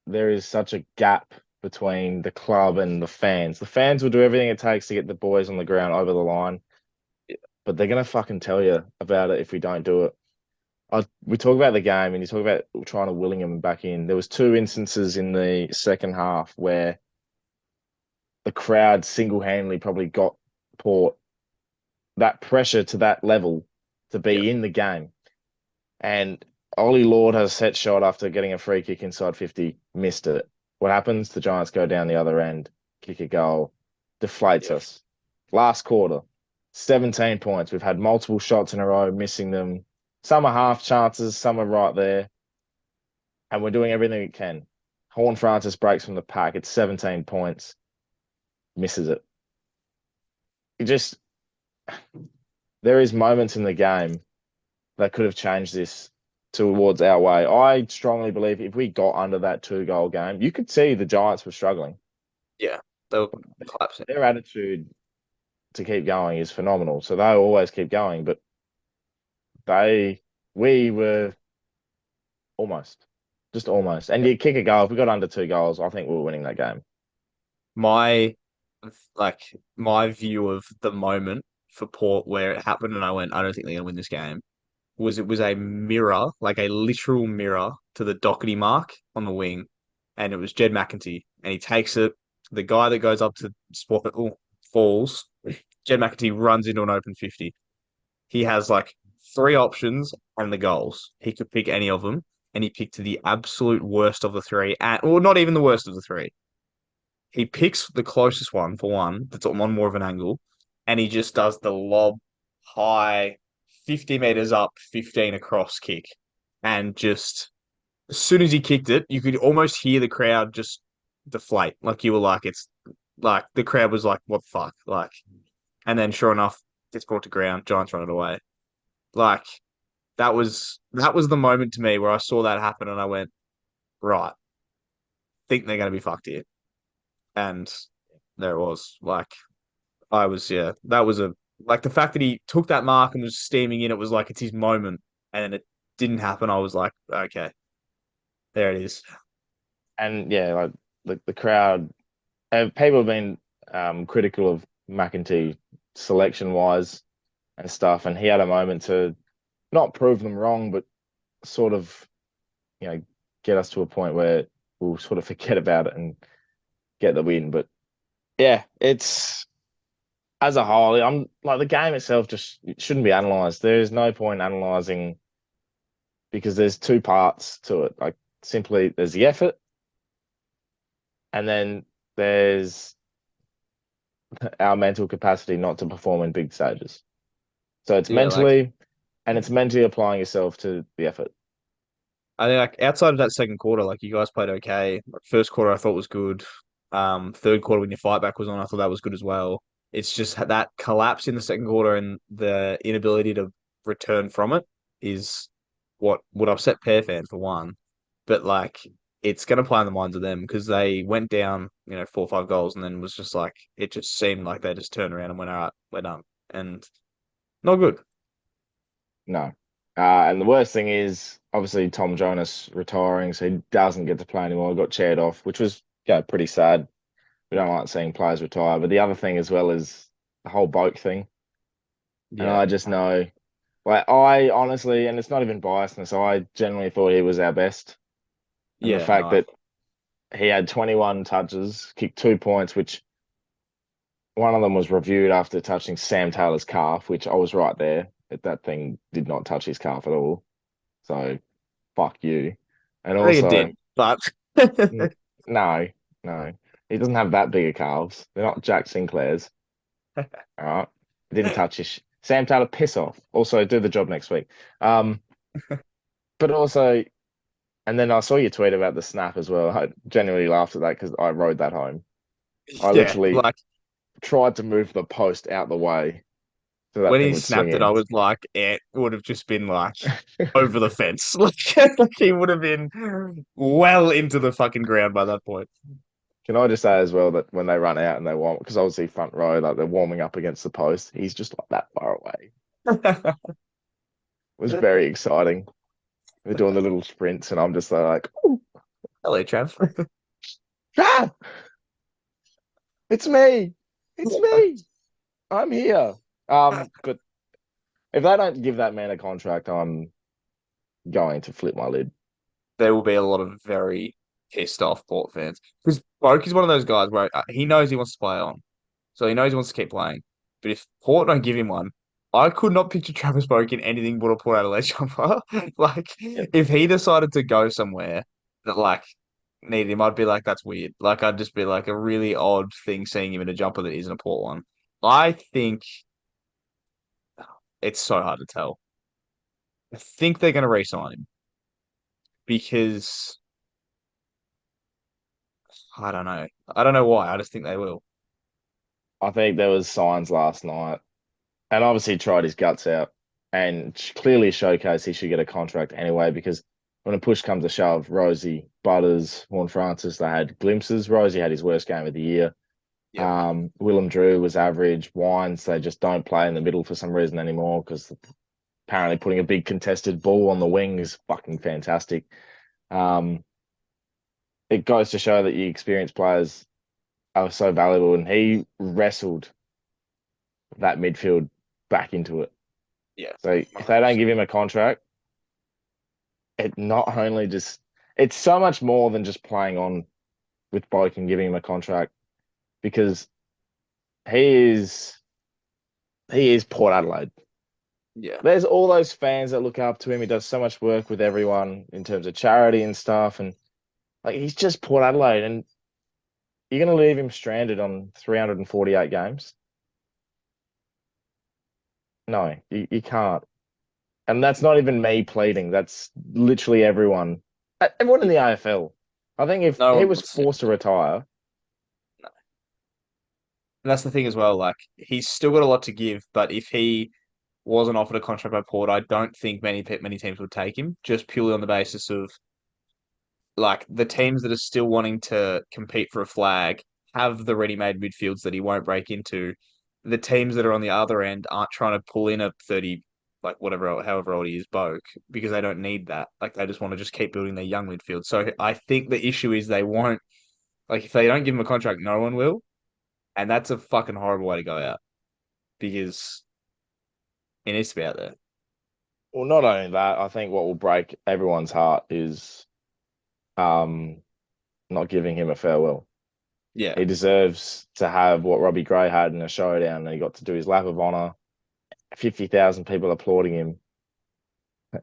there is such a gap between the club and the fans. The fans will do everything it takes to get the boys on the ground over the line, but they're gonna fucking tell you about it if we don't do it. We talk about the game and you talk about trying to Willingham back in. There was two instances in the second half where the crowd single-handedly probably got Port that pressure to that level to Yeah, be in the game. And Ollie Lord has a set shot after getting a free kick inside 50, missed it. What happens? The Giants go down the other end, kick a goal, deflates yeah, us. Last quarter, 17 points. We've had multiple shots in a row, missing them. Some are half chances, some are right there. And we're doing everything we can. Horn Francis breaks from the pack. It's 17 points, misses it. It just, there is moments in the game that could have changed this towards our way. I strongly believe if we got under that 2 goal game, you could see the Giants were struggling. yeah. They were collapsing. Their attitude to keep going is phenomenal. So they always keep going, but they we were almost. Just almost. And you kick a goal. If we got under 2 goals, I think we were winning that game. My like my view of the moment for Port where it happened, and I went, I don't think they're gonna win this game. Was it was a mirror, like a literal mirror to the Doherty mark on the wing, and it was Jed McEntee, and he takes it. The guy that goes up to spot it falls. Jed McEntee runs into an open 50. He has like three options and the goals. He could pick any of them, and he picked the absolute worst of the three, or not even the worst of the three. He picks the closest one for one that's on more of an angle, and he just does the lob high, 50 meters up, 15 across kick. And just as soon as he kicked it, you could almost hear the crowd just deflate. Like you were like, it's like the crowd was like, what the fuck? Like, and then sure enough, gets brought to ground, Giants run it away. Like that was the moment to me where I saw that happen and I went, right, think they're gonna be fucked here. And there it was. Like I was, yeah, that was a like the fact that he took that mark and was steaming in, it was like it's his moment, and it didn't happen. I was like, okay, there it is. And yeah, like the crowd, people have been critical of McEntee selection wise and stuff, and he had a moment to not prove them wrong, but sort of, you know, get us to a point where we'll sort of forget about it and get the win. But yeah, it's as a whole, I'm like the game itself just it shouldn't be analysed. There is no point analysing because there's two parts to it. Like simply there's the effort and then there's our mental capacity not to perform in big stages. So it's Yeah, like mentally and it's mentally applying yourself to the effort. I think like outside of that second quarter, like you guys played okay. Like, first quarter I thought was good. Third quarter when your fight back was on, I thought that was good as well. It's just that collapse in the second quarter and the inability to return from it is what would upset Pair fan for one. But like it's going to play on the minds of them because they went down, 4 or 5 goals, and then was just like it just seemed like they just turned around and went, all right, we're done, and not good. No. And the worst thing is obviously Tom Jonas retiring, so he doesn't get to play anymore. He got chaired off, which was pretty sad. We don't like seeing players retire. But the other thing as well is the whole Boak thing. And Yeah, I just know, like, I honestly, and it's not even biasness, I generally thought he was our best. And the yeah, fact no, that he had 21 touches, kicked 2 points, which one of them was reviewed after touching Sam Taylor's calf, which I was right there. That thing did not touch his calf at all. So fuck you. And I think it also, did, but no, no, he doesn't have that big of calves. They're not Jack Sinclair's. All right. Didn't touch his Sam Taylor, piss off. Also, do the job next week. Um, but also, and then I saw your tweet about the snap as well. I genuinely laughed at that because I rode that home. I yeah, literally like tried to move the post out the way so that when thing he would swing snapped it, I in. was like, it would have just been like over the fence, like he would have been well into the fucking ground by that point. Can I just say as well that when they run out and they warm, because obviously front row, like they're warming up against the post, he's just like that far away. It was very exciting. They're doing the little sprints, and I'm just like, "Ooh, Hello, Trav. ah, it's me, it's me, I'm here." But if they don't give that man a contract, I'm going to flip my lid. There will be a lot of very pissed off Port fans because Boak is one of those guys where he knows he wants to play on, so he knows he wants to keep playing. But if Port don't give him one, I could not picture Travis Boak in anything but a Port Adelaide jumper. Like, Yep. if he decided to go somewhere that like needed him, I'd be like, that's weird. Like, I'd just be like a really odd thing seeing him in a jumper that isn't a Port one. I think it's so hard to tell. I think they're going to re-sign him because I don't know. I don't know why. I just think they will. I think there was signs last night, and obviously tried his guts out, and clearly showcased he should get a contract anyway. Because when a push comes to shove, Rosie, Butters, Horn Francis, they had glimpses. Rosie had his worst game of the year. Yep. Willem Drew was average. Wines, they just don't play in the middle for some reason anymore because apparently putting a big contested ball on the wing is fucking fantastic. Um, it goes to show that you experienced players are so valuable, and he wrestled that midfield back into it. Yeah. So if they don't give him a contract, it not only just it's so much more than just playing on with Boak and giving him a contract because he is he is Port Adelaide. Yeah. There's all those fans that look up to him. He does so much work with everyone in terms of charity and stuff, and like he's just Port Adelaide, and you're going to leave him stranded on 348 games? No, you can't. And that's not even me pleading. That's literally everyone. Everyone in the AFL. I think if No he one was wants to. forced to retire, And that's the thing as well. Like, he's still got a lot to give, but if he wasn't offered a contract by Port, I don't think many teams would take him, just purely on the basis of like the teams that are still wanting to compete for a flag have the ready-made midfields that he won't break into. The teams that are on the other end aren't trying to pull in a 30, like whatever, however old he is, Boak, because they don't need that. Like they just want to just keep building their young midfield. So I think the issue is they won't, like if they don't give him a contract, no one will. And that's a fucking horrible way to go out because he needs to be out there. well, not only that, I think what will break everyone's heart is um not giving him a farewell. Yeah. He deserves to have what Robbie Gray had in a showdown, and he got to do his lap of honor. 50,000 people applauding him.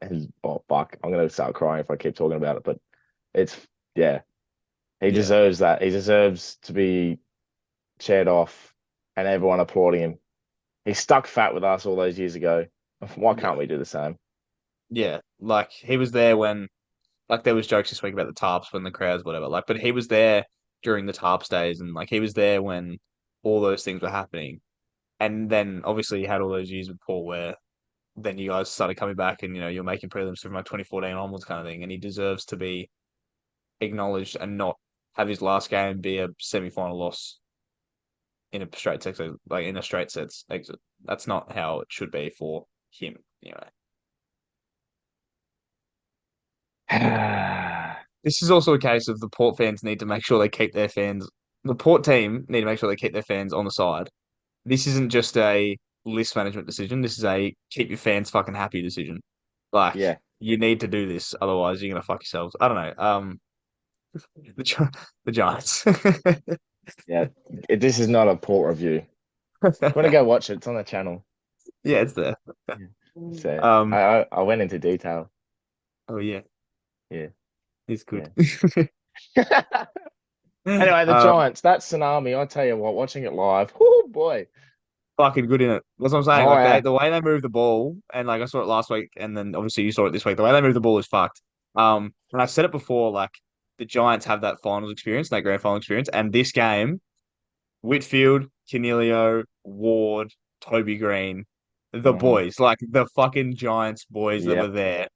And, oh fuck, I'm gonna start crying if I keep talking about it. But it's yeah, he Yeah. deserves that. He deserves to be chaired off and everyone applauding him. He stuck fat with us all those years ago. Why Yeah. can't we do the same? Yeah. Like he was there when like there was jokes this week about the tarps when the crowds, whatever. Like, but he was there during the tarps days and like he was there when all those things were happening. And then obviously you had all those years with Paul where then you guys started coming back and you're making prelims from like 2014 onwards kind of thing. And he deserves to be acknowledged and not have his last game be a semi-final loss in a straight exit, like in a straight sets exit. That's not how it should be for him, anyway. This is also a case of the Port fans need to make sure they keep their fans. The Port team need to make sure they keep their fans on the side. This isn't just a list management decision. This is a keep your fans fucking happy decision. Like Yeah, you need to do this, otherwise you're gonna fuck yourselves. I don't know. The the Giants. yeah. This is not a Port review. If you want to go watch it, it's on the channel. Yeah, it's there. Yeah. So Um. I went into detail. Oh yeah, Yeah, it's good. yeah. Anyway, the Um. Giants, that tsunami, I tell you what, watching it live, oh boy. Fucking good in it. That's what I'm saying. Oh Like yeah. the way they move the ball, and like I saw it last week, and then obviously you saw it this week. The way they move the ball is fucked. And I've said it before, like the Giants have that finals experience, that grand final experience, and this game, Whitfield, Canelio, Ward, Toby Green, the Hmm. boys, like the fucking Giants boys that were Yep. there,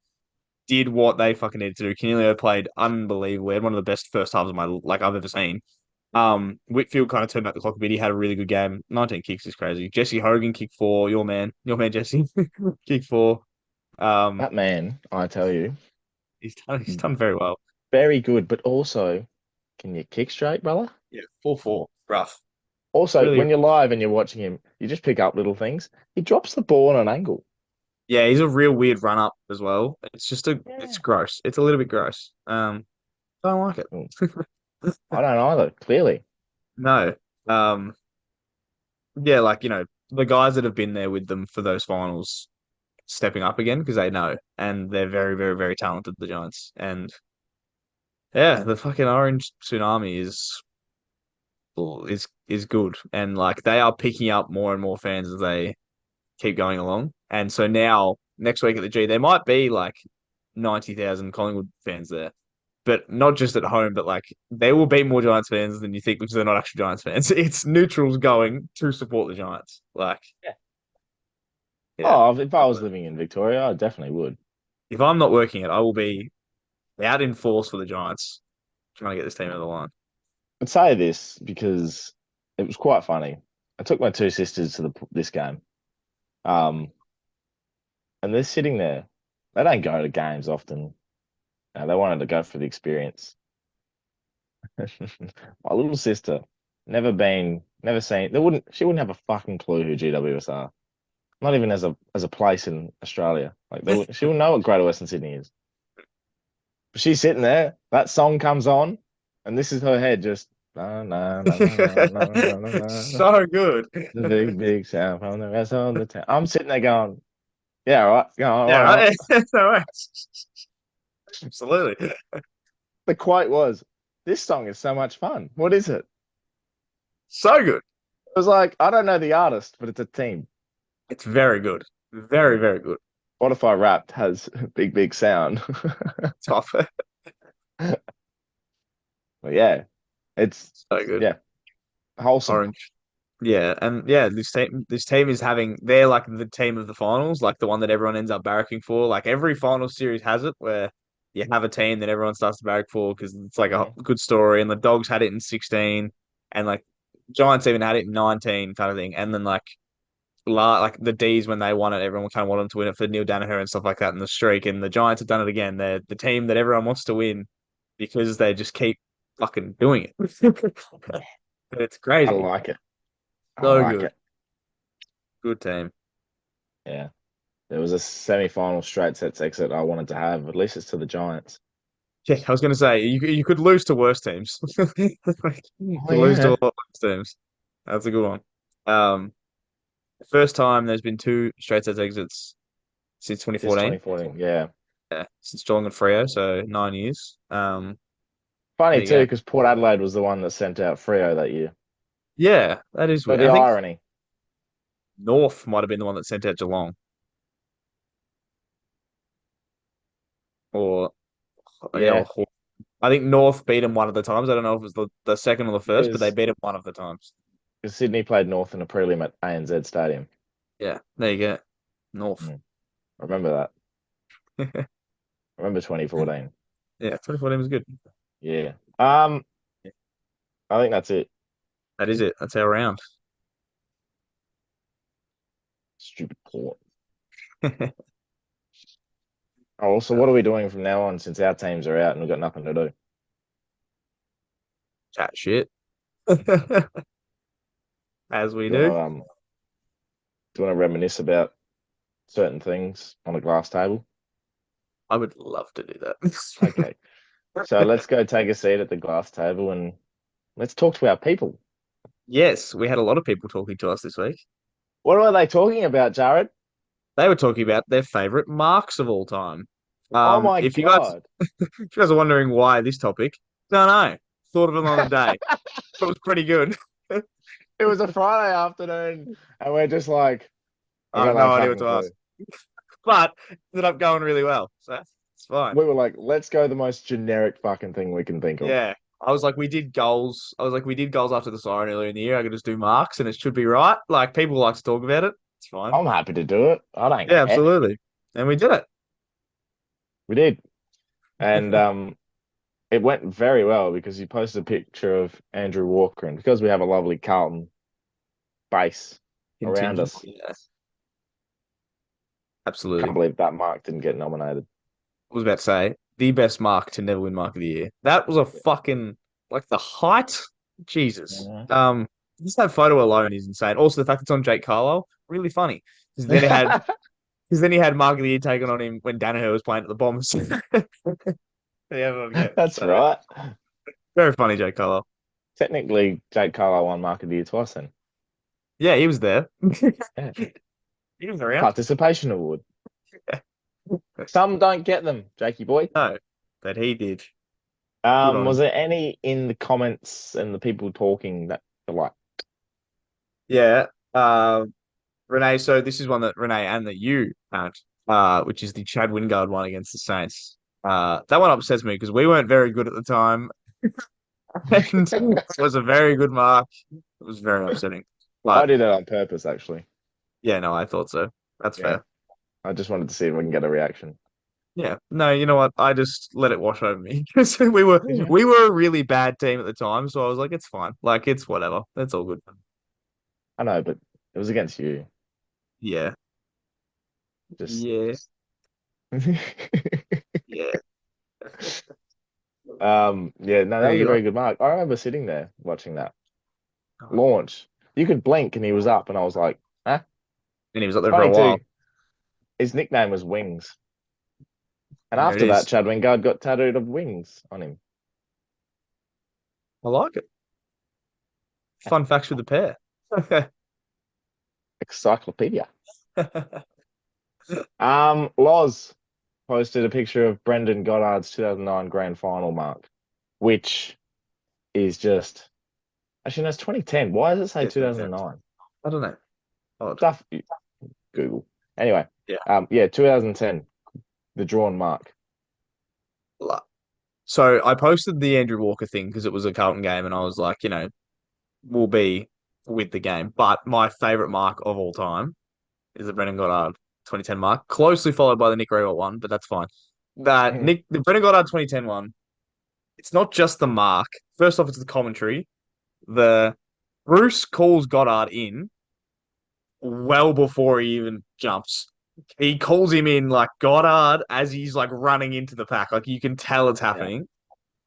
did what they fucking needed to do. Canelio played unbelievable. He had one of the best first halves of my like I've ever seen. Whitfield kind of turned back the clock a bit. He had a really good game. 19 kicks is crazy. Jesse Hogan kicked four. Your man Jesse kicked four. Um, That man, I tell you, he's done very well. very good, but also, can you kick straight, brother? Yeah, 4-4, rough. Also, Really, when you're live and you're watching him, you just pick up little things. He drops the ball on an angle. yeah, he's a real weird run up as well. It's Yeah. gross. It's a little bit gross. Don't like it. Mm, I don't either, clearly. No. Um, yeah, like the guys that have been there with them for those finals stepping up again because they know and they're very, very, very talented, the Giants. And yeah, the fucking orange tsunami is good. And like they are picking up more and more fans as they keep going along. And so now next week at the G, there might be like 90,000 Collingwood fans there. But not just at home, but like there will be more Giants fans than you think because they're not actually Giants fans. It's neutrals going to support the Giants. Like, Yeah. yeah. Oh, if I was living in Victoria, I definitely would. If I'm not working it, I will be out in force for the Giants, trying to get this team over the line. I'd say this because it was quite funny. I took my two sisters to this game, um, and they're sitting there. They don't go to games often. They wanted to go for the experience. My little sister, never seen. She wouldn't have a fucking clue who GWS are. Not even as a place in Australia. Like she wouldn't know what Greater Western Sydney is. But she's sitting there. That song comes on, and this is her head just na na na na na na na na na. So good. The big big sound from the rest of the town. I'm sitting there going, yeah, all right, yeah, Yeah, all right. right. All right. Absolutely. The quote was, "This song is so much fun. What is it?" So good. It was like, I don't know the artist, but it's a team. It's very good. Very, very good. Spotify Wrapped has big, big sound. Tough. But yeah, it's So good. yeah, wholesome. Orange. Yeah, and yeah, this team is having they're like the team of the finals, like the one that everyone ends up barracking for. Like every final series has it where you have a team that everyone starts to barrack for because it's like a Mhm. good story. And the Dogs had it in 16, and like Giants even had it in 19, kind of thing. And then like the D's when they won it, everyone kind of wanted them to win it for Neil Danaher and stuff like that in the streak. And the Giants have done it again. They're the team that everyone wants to win because they just keep fucking doing it. It's I crazy. like it. I So like good. it. Good team. Yeah, there was a semi-final straight sets exit I wanted to have. At least it's to the Giants. Yeah, I was going to say you could lose to worse teams. Like, you Oh could lose to a yeah, lot worse teams. That's a good one. Um, First time there's been two straight sets exits since this 2014. 2014. Yeah, Yeah, since Geelong and Freo, so 9 years. funny There you too go. because Port Adelaide was the one that sent out Freo that year. Yeah, that is So weird. the I think irony. North might have been the one that sent out Geelong, or yeah, Yeah, I think North beat them one of the times. I don't know if it was the second or the first, but they because beat them one of the times. Sydney played North in a prelim at ANZ Stadium. Yeah, there you go. North. Mm, I remember that. I remember 2014. Yeah, 2014 was good. Yeah. I think that's it. That is it. That's our round. Stupid port. Oh, so what are we doing from now on since our teams are out and we've got nothing to do? Chat shit. As we Do you do. want to reminisce about certain things on a glass table? I would love to do that. Okay. So let's go take a seat at the glass table and let's talk to our people. Yes, we had a lot of people talking to us this week. What are they talking about, Jared? They were talking about their favorite marks of all time. Oh my If you guys God. if you guys are wondering why this topic, don't know. Thought of it on the day. It was pretty good. It was a Friday afternoon and we're just like, I I have got no no idea what fucking to ask. clue. But it ended up going really well. So it's fine. We were like, let's go the most generic fucking thing we can think of. Yeah. I was like, we did goals. I was like, we did goals after the siren earlier in the year. I could just do marks and it should be right. Like people like to talk about it. It's fine. I'm happy to do it. I don't Yeah, care. absolutely. And we did it. We did. And it went very well because you posted a picture of Andrew Walker, and because we have a lovely Carlton base around Contingent. us, Yeah, I absolutely. can't believe that Mark didn't get nominated. I was about to say the best mark to never win mark of the year. That was a fucking like the height. Jesus. Mhm. Just that photo alone is insane. Also, the fact it's on Jake Carlisle, really funny. Because then he had mark of the year taken on him when Danaher was playing at the Bombers. Yeah, everyone get That's so right. very funny, Jake Carlisle. Technically, Jake Carlisle won Mark of the Year twice then. Yeah, he was there. Yeah. He was around. Participation award. Some don't get them, Jakey boy. No, but he did. Good on Was him. there any in the comments and the people talking that were like, Yeah. Renee, so this is one that Renee and that you had, which is the Chad Wingard one against the Saints. That one upsets me because we weren't very good at the time, and it was a very good mark. It was very upsetting. I But did it on purpose, actually. yeah, no, I thought so. That's Yeah. fair. I just wanted to see if we can get a reaction. Yeah, no, you know what? I just let it wash over me because we were Did you? we were a really bad team at the time, so I was like, it's fine. Like it's whatever. That's all good. I know, but it was against you. Yeah, Just yeah, yeah. yeah, no, that There was a you are. very good mark. I remember sitting there watching that launch. You could blink and he was up, and I was like, huh? And he was up there for a while. 22. His nickname was Wings. And There it after that, is. Chad Wingard got tattooed of wings on him. I like it. Fun facts with the pair. Encyclopedia. Loz posted a picture of Brendan Goddard's 2009 grand final mark, which is just actually no, it's 2010. Why does it say Yeah, 2010. 2009? I don't know. Odd. Stuff Google. Anyway, Yeah. yeah, 2010, the drawn mark. So I posted the Andrew Walker thing because it was a Carlton game, and I was like, we'll be with the game. But my favorite mark of all time is the Brendan Goddard 2010 mark, closely followed by the Nick Riewoldt one, but that's fine. The Brendan Goddard 2010 one, it's not just the mark. First off, it's the commentary. The Bruce calls Goddard in well before he even jumps. He calls him in like Goddard as he's like running into the pack. Like you can tell it's Yeah. happening.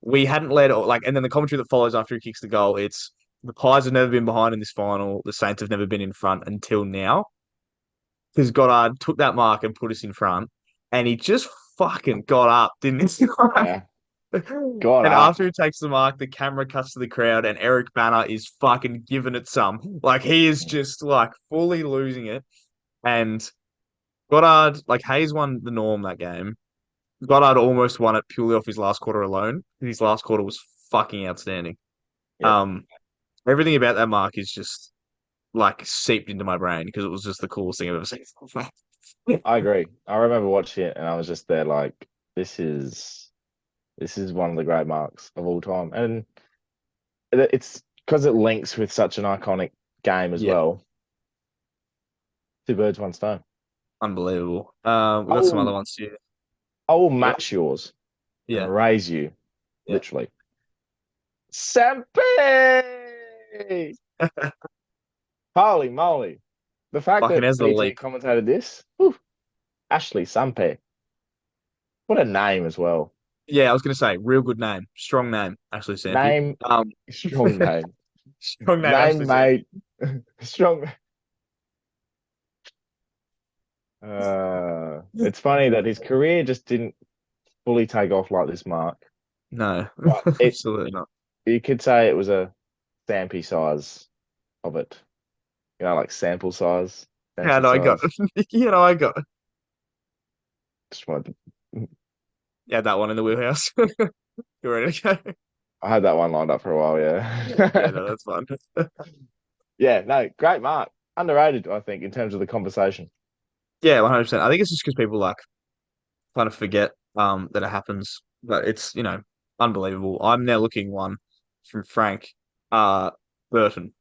We hadn't led like, and then the commentary that follows after he kicks the goal, it's the Pies have never been behind in this final. The Saints have never been in front until now. Because Goddard took that mark and put us in front, and he just fucking got up, didn't he? Yeah. Got And up. after he takes the mark, the camera cuts to the crowd, and Eric Banner is fucking giving it some. Like he is just like fully losing it. And Goddard, like Hayes won the norm that game. Goddard almost won it purely off his last quarter alone. His last quarter was fucking outstanding. Yeah. Um, Everything about that mark is just like seeped into my brain because it was just the coolest thing I've ever seen. I agree. I remember watching it and I was just there like, this is one of the great marks of all time. And it's because it links with such an iconic game as Yeah, well. Two birds, one stone. unbelievable. I We got some other will, ones too. I will Yeah, match yours yeah, and raise you, yeah. literally. Sampe! Holy moly. The fact Fucking that has the BT leap. commentated this, whew, Ashley Sampe. What a name as well. Yeah, I was gonna say, real good name, strong name, Ashley Sampi. Name, Um, strong name. strong name, Name, Ashley Sampi. mate. Strong. It's funny that his career just didn't fully take off like this, Mark. No, But absolutely not. you could say it was a Stampy size of it. You know, like sample size, Yeah, fancy no, I got size. it. I got it. Just wanted to, Yeah, that one in the wheelhouse. You ready to go? I had that one lined up for a while, Yeah, yeah. no, that's fun. Yeah, no, great mark. Underrated, I think, in terms of the conversation. Yeah, 100%. I think it's just because people like kind of forget that it happens, but it's unbelievable. I'm now looking one from Frank uh Burton,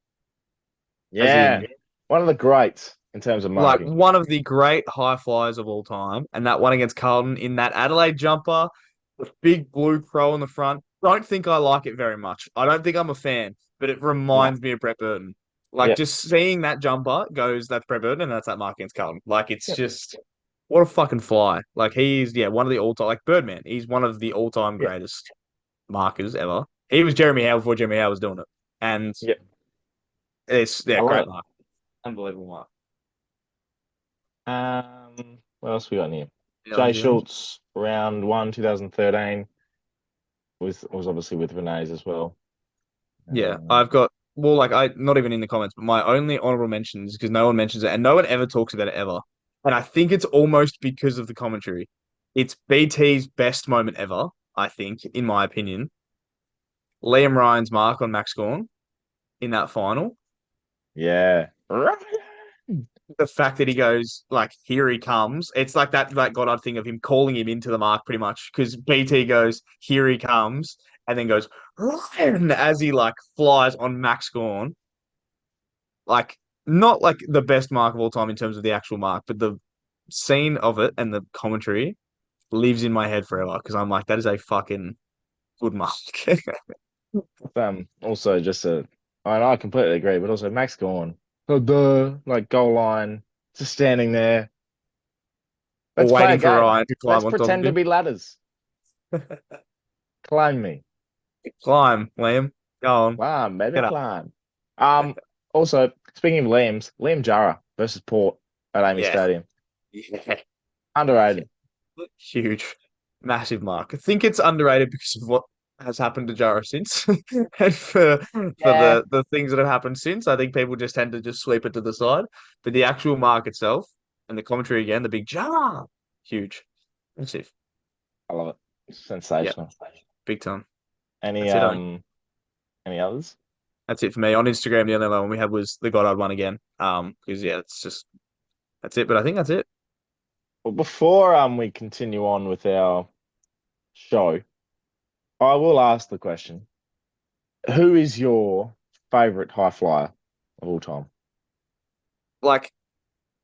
as Yeah, in one of the greats in terms of like marking. one of the great high flyers of all time, and that one against Carlton in that Adelaide jumper, the big blue crow on the front. Don't think I like it very much. I don't think I'm a fan, but it No, reminds me of Brett Burton. Like yeah, just seeing that jumper goes, that's Brett Burton, and that's that mark against Carlton. Like it's yeah, just what a fucking fly. Like he's one of the all time like Birdman. He's one of the all time yeah, greatest markers ever. He was Jeremy Howe before Jeremy Howe was doing it, and yeah. it's I love great it. mark, unbelievable mark. What else we got in here? You know, Jay you know? Schultz, round one, 2013, was obviously with Renee's as well. Yeah, Um, I've got well, like I not even in the comments, but my only honorable mentions because no one mentions it and no one ever talks about it ever. And I think it's almost because of the commentary. It's BT's best moment ever, I think, in my opinion. Liam Ryan's mark on Max Gawn in that final. yeah. The fact that he goes like, "Here he comes." It's like that Goddard thing of him calling him into the mark, pretty much, because BT goes, "Here he comes," and then goes Ryan as he like flies on Max Gawn. Like not like the best mark of all time in terms of the actual mark, but the scene of it and the commentary lives in my head forever because I'm like, that is a fucking good mark. Also just I completely agree, but also Max Gorn, like goal line, just standing there. Or Let's play a waiting for game. Ryan to Let's climb on top of pretend to him. be ladders. Climb me. Climb, Liam. Go on. Climb, baby, Get up. climb. Um, Also, speaking of Liam Jara versus Port at Amy Yeah. Stadium. Yeah. Underrated. Huge. Massive mark. I think it's underrated because of what has happened to Jara since. And for Yeah. the things that have happened since, I think people just tend to just sweep it to the side. But the actual mark itself and the commentary again, the big Jara, huge. Massive. I love it. Yeah, Sensational. big time. Any That's it, I think. um any others? That's it for me. On Instagram, the only one we had was the Goddard one again. Because it's just that's it. But I think that's it. Well, before we continue on with our show, I will ask the question. Who is your favorite high flyer of all time? Like,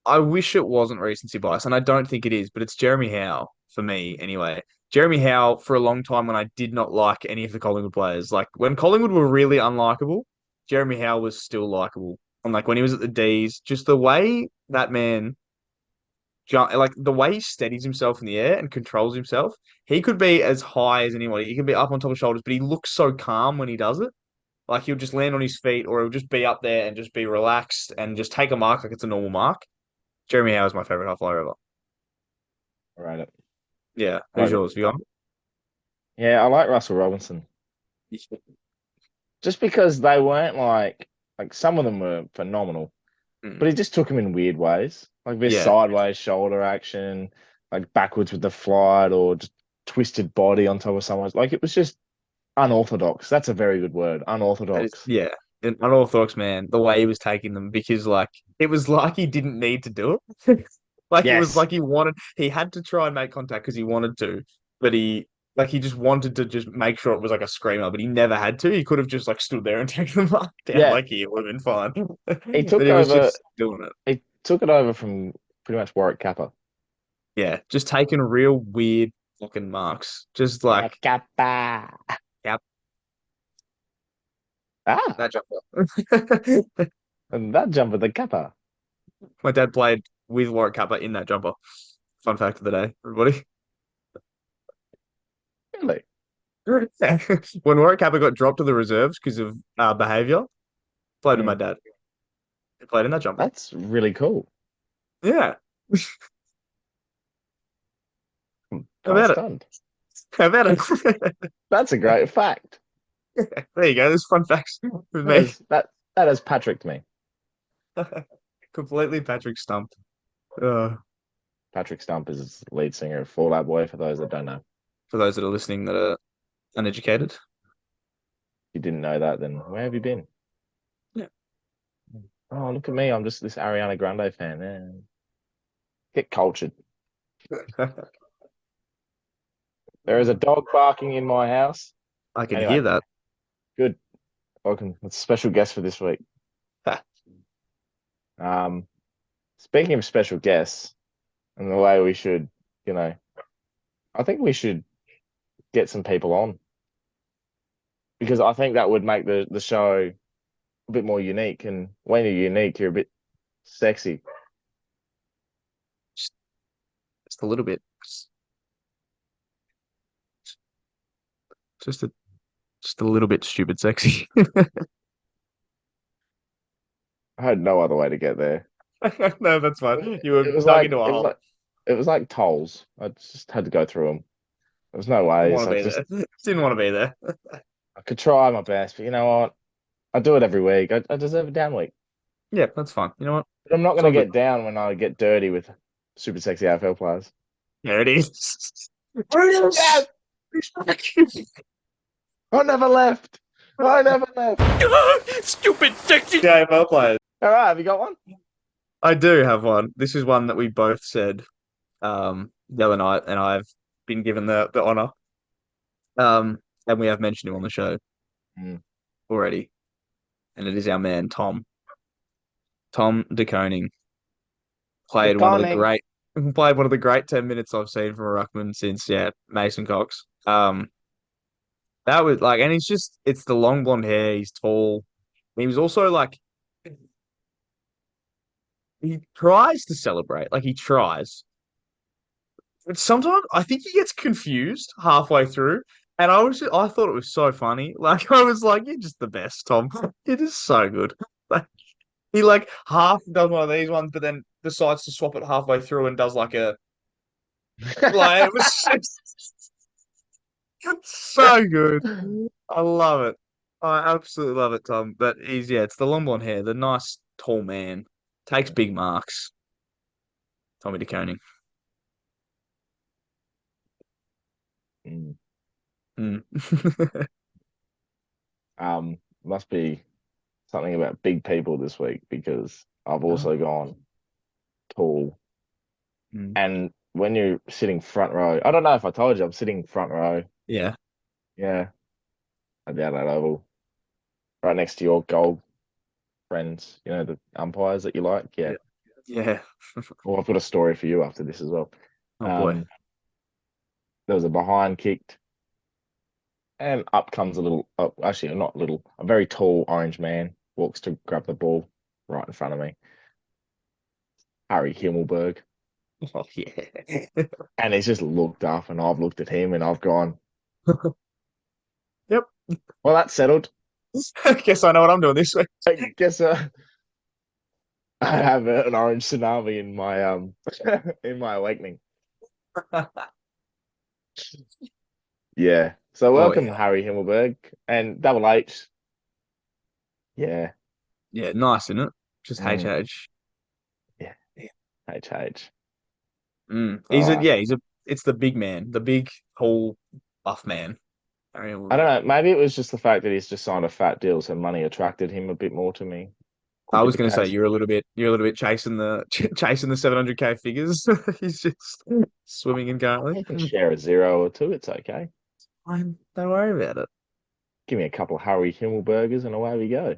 I wish it wasn't recency bias, and I don't think it is, but it's Jeremy Howe for me anyway. Jeremy Howe for a long time when I did not like any of the Collingwood players. Like when Collingwood were really unlikable, Jeremy Howe was still likable. And like when he was at the D's, just the way that man like the way he steadies himself in the air and controls himself, he could be as high as anyone. He can be up on top of shoulders, but he looks so calm when he does it. Like he'll just land on his feet or he'll just be up there and just be relaxed and just take a mark like it's a normal mark. Jeremy Howe is my favorite high flyer ever. I rate it. Yeah. I Who's like it. yours? You got Yeah, I like Russell Robinson. Just because they weren't like some of them were phenomenal, Mm. but he just took them in weird ways. Like this Yeah. sideways shoulder action, like backwards with the flight or just twisted body on top of someone's like it was just unorthodox. That's a very good word. That is, Unorthodox. yeah. An unorthodox man, the way he was taking them, because like it was like he didn't need to do it. Like it was Yes. like he had to try and make contact because he wanted to, but he just wanted to just make sure it was like a screamer, but he never had to. He could have just like stood there and taken the mark down Yeah. like he would have been fine. He But took he was over just doing it. he took it over from pretty much Warwick Kappa. Yeah, just taking real weird fucking marks. Just Yeah, like, Kappa. yeah, Ah, That jumper. and that jumper, the kappa. My dad played with Warwick Kappa in that jumper. Fun fact of the day, everybody. Really? When Warwick Kappa got dropped to the reserves because of behavior, played with my Mm, dad. He played in that jumper. that's really cool. Yeah. I'm How kind of about it? stunned. How about it? That's a great fact. There you go. There's fun facts with That me. is that has Patricked me. Completely Patrick stumped. Uh, Patrick Stump is lead singer of Fall Out Boy, for those that don't know. for those that are listening that are uneducated. If you didn't know that, then where have you been? Yeah. Oh, look at me. I'm just this Ariana Grande fan. Man. Get cultured. There is a dog barking in my house. I can Anyway, hear that. good. Welcome. It's a special guest for this week. Um, Speaking of special guests and the way we should, you know, I think we should get some people on because I think that would make the show a bit more unique. And when you're unique, you're a bit sexy. Just, just a little bit. Just a just a little bit stupid sexy. I had no other way to get there. No, that's fine. You were It was dug like into a it was hole. like it was like tolls. I just had to go through them. There was no Didn't ways. want to be there. Didn't want to be there. I could try my best, but you know what? I do it every week. I deserve a down week. Yeah, that's fine. You know what? But I'm not It's going to all good. get down when I get dirty with super sexy AFL players. There it is. There it is. Yes! He's back. I never left. I never left. Stupid sexy. Yeah, well played. All right, have you got one? I do have one. This is one that we both said the other night, and I've been given the honor. And we have mentioned him on the show Mm. already, and it is our man Tom DeConing. The Played one of the conning. great played one of the great 10 minutes I've seen from a ruckman since Mason Cox. That was like, and it's the long blonde hair. He's tall. He was also like, he tries to celebrate, like he tries, but sometimes I think he gets confused halfway through. And I thought it was so funny. Like I was like, you're just the best, Tom. It is so good. Like he like half does one of these ones, but then decides to swap it halfway through and does like a like it was so good. I love it. I absolutely love it, Tom. But it's the long blonde hair, the nice tall man, takes big marks. Tommy DeConing. Mm. Mm. Must be something about big people this week because I've Oh. also gone tall. Mm. And when you're sitting front row, I don't know if I told you I'm sitting front row. Yeah. Yeah, at the Adelaide Oval, right next to your gold friends. You know the umpires that you like. Yeah. Yeah. Yeah. Well, I've got a story for you after this as well. Oh boy. Um, there was a behind kicked, and up comes a little, oh, actually not little, a very tall orange man walks to grab the ball right in front of me. Harry Himmelberg. Oh yeah. And he's just looked up, and I've looked at him, and I've gone, Yep. well, that's settled. Guess I know what I'm doing this week. I guess I have an orange tsunami in my in my awakening. Yeah. So Oh welcome, yeah. Harry Himmelberg and Double H. Yeah. Yeah, nice, isn't it? Just Mm, HH. yeah. HH. Mm. Oh, It's the big man, the big, tall, buff man. I I mean, don't know. Maybe it was just the fact that he's just signed a fat deal, so money attracted him a bit more to me. I Could be was the going to say case. you're a little bit chasing the chasing the 700K figures. He's just swimming in He currently. can share a zero or two. It's okay. Fine, don't worry about it. Give me a couple of Harry Himmelbergers and away we go.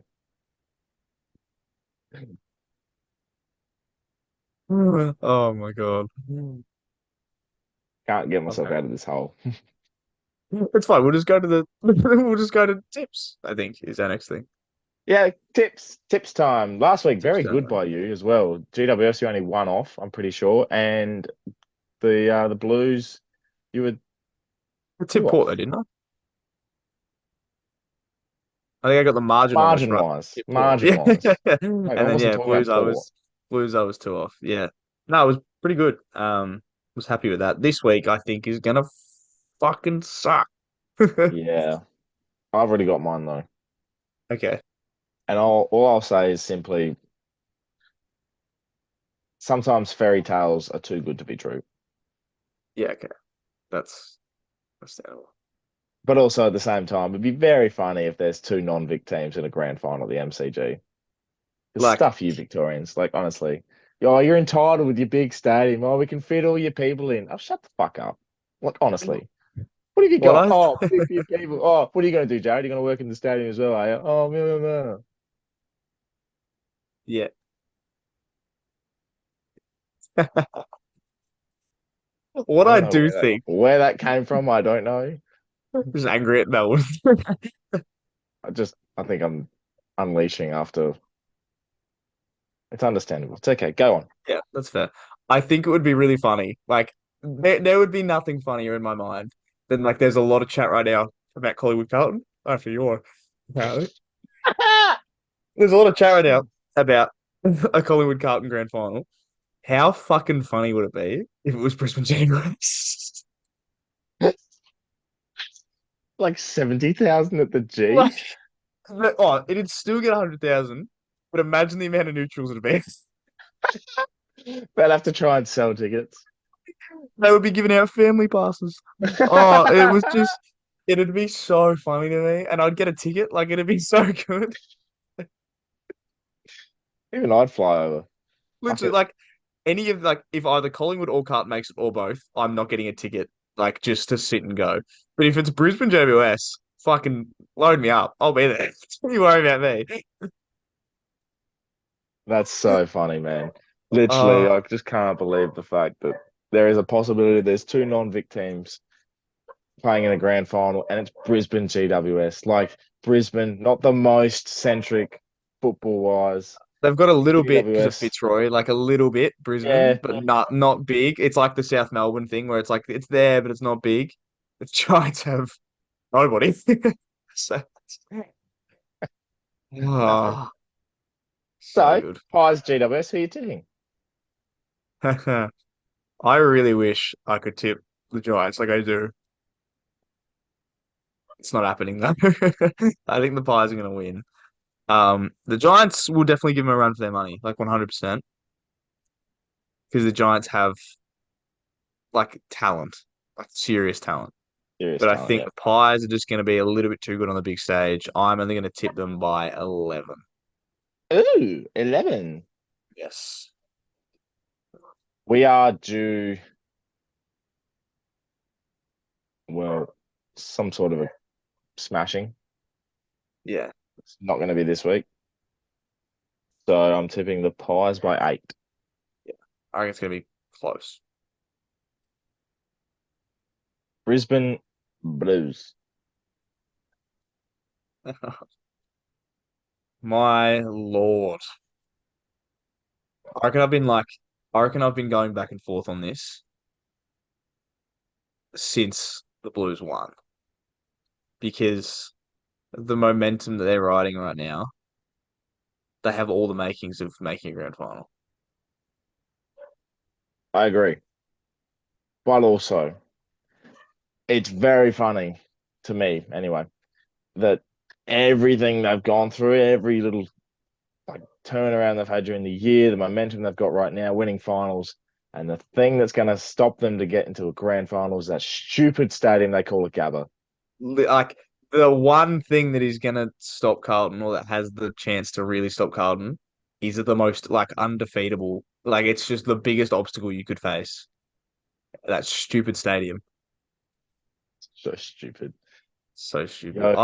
Oh my God. Can't get myself Okay. out of this hole. It's fine. We'll just go to the we'll just go to tips, I think, is our next thing. Yeah, tips time. Last week, Tips very good time. by you as well. GWS, you only one off, I'm pretty sure, and the Blues, you were I two tipped Port though, off. didn't I? I think I got the margin almost Margin right. wise, Tipped Port. margin Yeah. wise. Mate, And I then wasn't yeah, talking about Port. Blues I was two off. Yeah. No, it was pretty good. Was happy with that. This week I think is gonna fucking suck. Yeah, I've already got mine though, Okay. and all I'll say is simply sometimes fairy tales are too good to be true. Yeah, okay. That's understandable. But also at the same time, it'd be very funny if there's two non-Vic teams in a grand final of the MCG. Because Like, stuff you Victorians, like honestly, oh, you're entitled with your big stadium. Oh, we can fit all your people in. Oh, shut the fuck up. Like honestly, what have you what got? I Oh, 50 people. Oh, what are you going to do, Jared? You're going to work in the stadium as well, are you? Oh, no, no, no. yeah. What I I don't know do think where that came from. I don't know. is angry at Melbourne. I think I'm unleashing after. It's understandable. It's okay. Go on. Yeah, that's fair. I think it would be really funny. Like there would be nothing funnier in my mind than like there's a lot of chat right now about Collingwood Carlton. Oh, for your apparently. There's a lot of chat right now about a Collingwood Carlton grand final. How fucking funny would it be if it was Brisbane Jaguars? Like 70,000 at the G. Like, oh, it'd still get 100,000, but imagine the amount of neutrals it'd be. They'll have to try and sell tickets. They would be giving out family passes. Oh, it was just, it'd be so funny to me, and I'd get a ticket. Like it'd be so good. Even I'd fly over. Fuck Literally, it. like any of like if either Collingwood or Carlton makes it or both, I'm not getting a ticket. Like just to sit and go. But if it's Brisbane JWS, fucking load me up. I'll be there. Don't you worry about me. That's so funny, man. Literally, Oh, I just can't believe the fact that there is a possibility there's two non-Vic teams playing in a grand final and it's Brisbane GWS. Like Brisbane, not the most centric football wise. they've got a little bit because of GWS, Fitzroy, like a little bit Brisbane, yeah, but not big. It's like the South Melbourne thing where it's like it's there, but it's not big. The Giants have nobody. So, nothing. oh, so So, good. Pies GWS, who are you tipping? I really wish I could tip the Giants like I do. It's not happening though. I think the Pies are going to win. The Giants will definitely give them a run for their money, like 100%, because the Giants have like talent, like serious talent. Serious But I talent, think yeah. the Pies are just going to be a little bit too good on the big stage. I'm only going to tip them by 11. Ooh, 11. Yes. We are due, well, some sort of a smashing. Yeah. It's not going to be this week. So I'm tipping the Pies by 8. Yeah. I think it's going to be close. Brisbane Blues. My Lord. I reckon I've been like, I reckon I've been going back and forth on this since the Blues won because the momentum that they're riding right now, they have all the makings of making a grand final. I agree. But also, it's very funny to me, anyway, that everything they've gone through, every little like turnaround they've had during the year, the momentum they've got right now, winning finals, and the thing that's going to stop them to get into a grand final is that stupid stadium they call it Gabba. Like the one thing that is gonna stop Carlton, or that has the chance to really stop Carlton, is the most like undefeatable. Like it's just the biggest obstacle you could face. That stupid stadium. So stupid. So stupid. Go.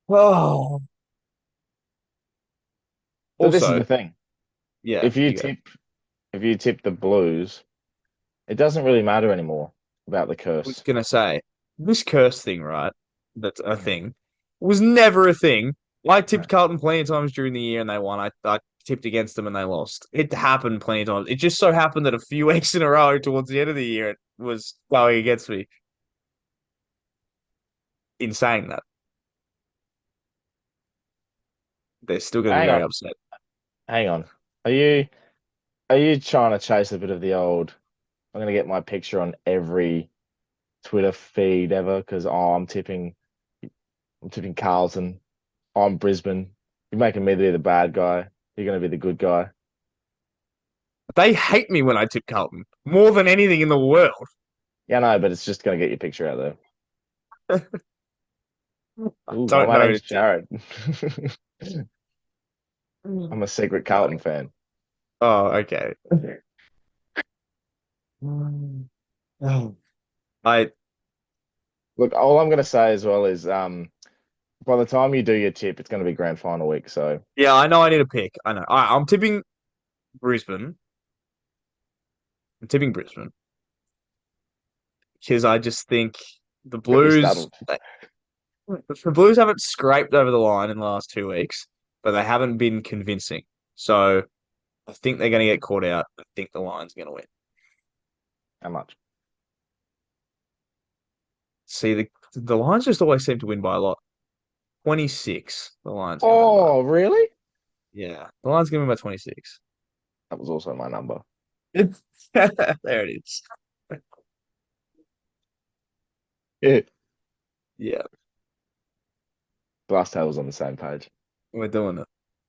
Oh. But this is Also, the thing. yeah, If you you go. tip if you tip the Blues, it doesn't really matter anymore about the I was curse. gonna say this curse thing, right? That's a Mm. thing. was never a thing. I tipped Carlton plenty of times during the year and they won. I tipped against them and they lost. It happened plenty of times. It just so happened that a few weeks in a row towards the end of the year it was going against me. In saying that, they're still going to be Hang very on, upset. hang on. Are you trying to chase a bit of the old? I'm gonna get my picture on every Twitter feed ever because I'm tipping Carlton. I'm Brisbane. You're making me be the bad guy. You're gonna be the good guy. They hate me when I tip Carlton more than anything in the world. Yeah, no, but it's just gonna get your picture out there. I Ooh, don't my know. name's Jared. I'm a secret Carlton fan. Oh, okay. Oh. I Look, all I'm gonna say as well is by the time you do your tip, it's gonna be grand final week. So yeah, I know I need a pick. I know. I'm tipping Brisbane. I'm tipping Brisbane because I just think the got you Blues, startled. the Blues haven't scraped over the line in the last 2 weeks, but they haven't been convincing. So I think they're going to get caught out. I think the Lions are going to win. How much? See, the Lions just always seem to win by a lot. 26, the Lions are going to win by. Oh, really? Yeah, the Lions are going to win by 26. That was also my number. There it is. Yeah. Yeah, Glass tail was on the same page. we're doing it.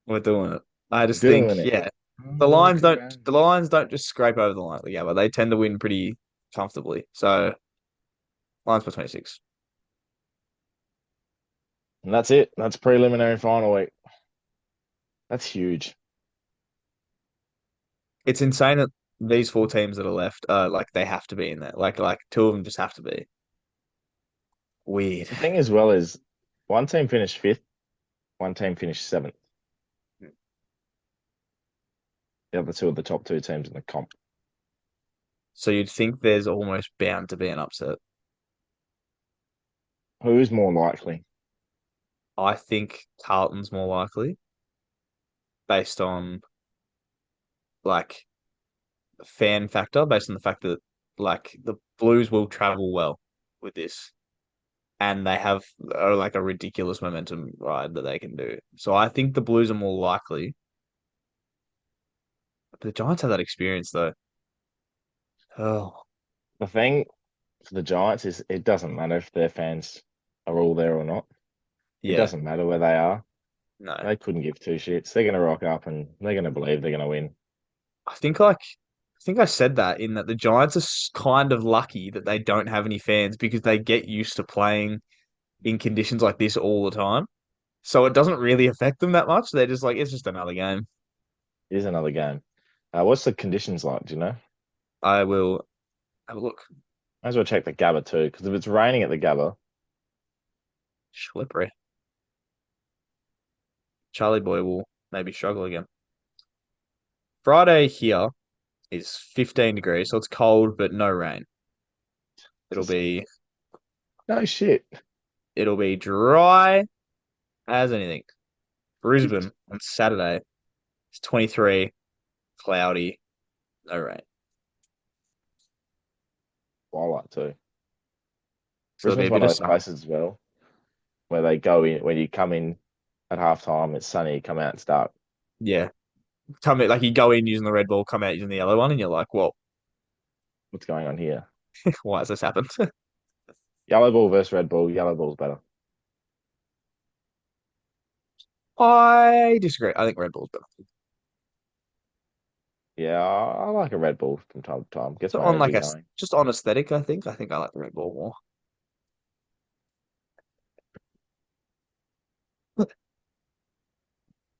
We're doing it. I just Doing think, it. yeah, Oh, The Lions don't just scrape over the line. Yeah, but they tend to win pretty comfortably. So Lions by 26. and that's it. That's preliminary final week. That's huge. It's insane that these four teams that are left, like they have to be in there. Like two of them just have to be. Weird. The thing as well is one team finished fifth, one team finished seventh. The other two are the top two teams in the comp. So you'd think there's almost bound to be an upset. Who is more likely? I think Carlton's more likely based on like fan factor, based on the fact that like the Blues will travel well with this. And they have like a ridiculous momentum ride that they can do. So I think the Blues are more likely. But the Giants have that experience though. Oh, The thing for the Giants is it doesn't matter if their fans are all there or not. It yeah. doesn't matter where they are. No. They couldn't give two shits. They're going to rock up and they're going to believe they're going to win. I think I said that in that the Giants are kind of lucky that they don't have any fans because they get used to playing in conditions like this all the time. So it doesn't really affect them that much. They're just like, it's just another game. Here's another game. What's the conditions like? Do you know? I will have a look. Might as well check the Gabba too, because if it's raining at the Gabba, Slippery. Charlie Boy will maybe struggle again. Friday here is 15 degrees, so it's cold but no rain. It'll be no shit. it'll be dry as anything. Brisbane on Saturday is 23, cloudy, no rain. Twilight too. So it'll be Brisbane's a one bit of of those summer. places as well where they go in when you come in at halftime, it's sunny, you come out, it's dark. Yeah. Come in, like you go in using the red ball, come out using the yellow one, and you're like, well, What's going on here? why has this happened? Yellow ball versus red ball. Yellow ball's better. I disagree. I think Red Bull's better. Yeah, I like a red ball from time to time. Gets So my on energy going. just on aesthetic, I think. I think I like the Red Bull more.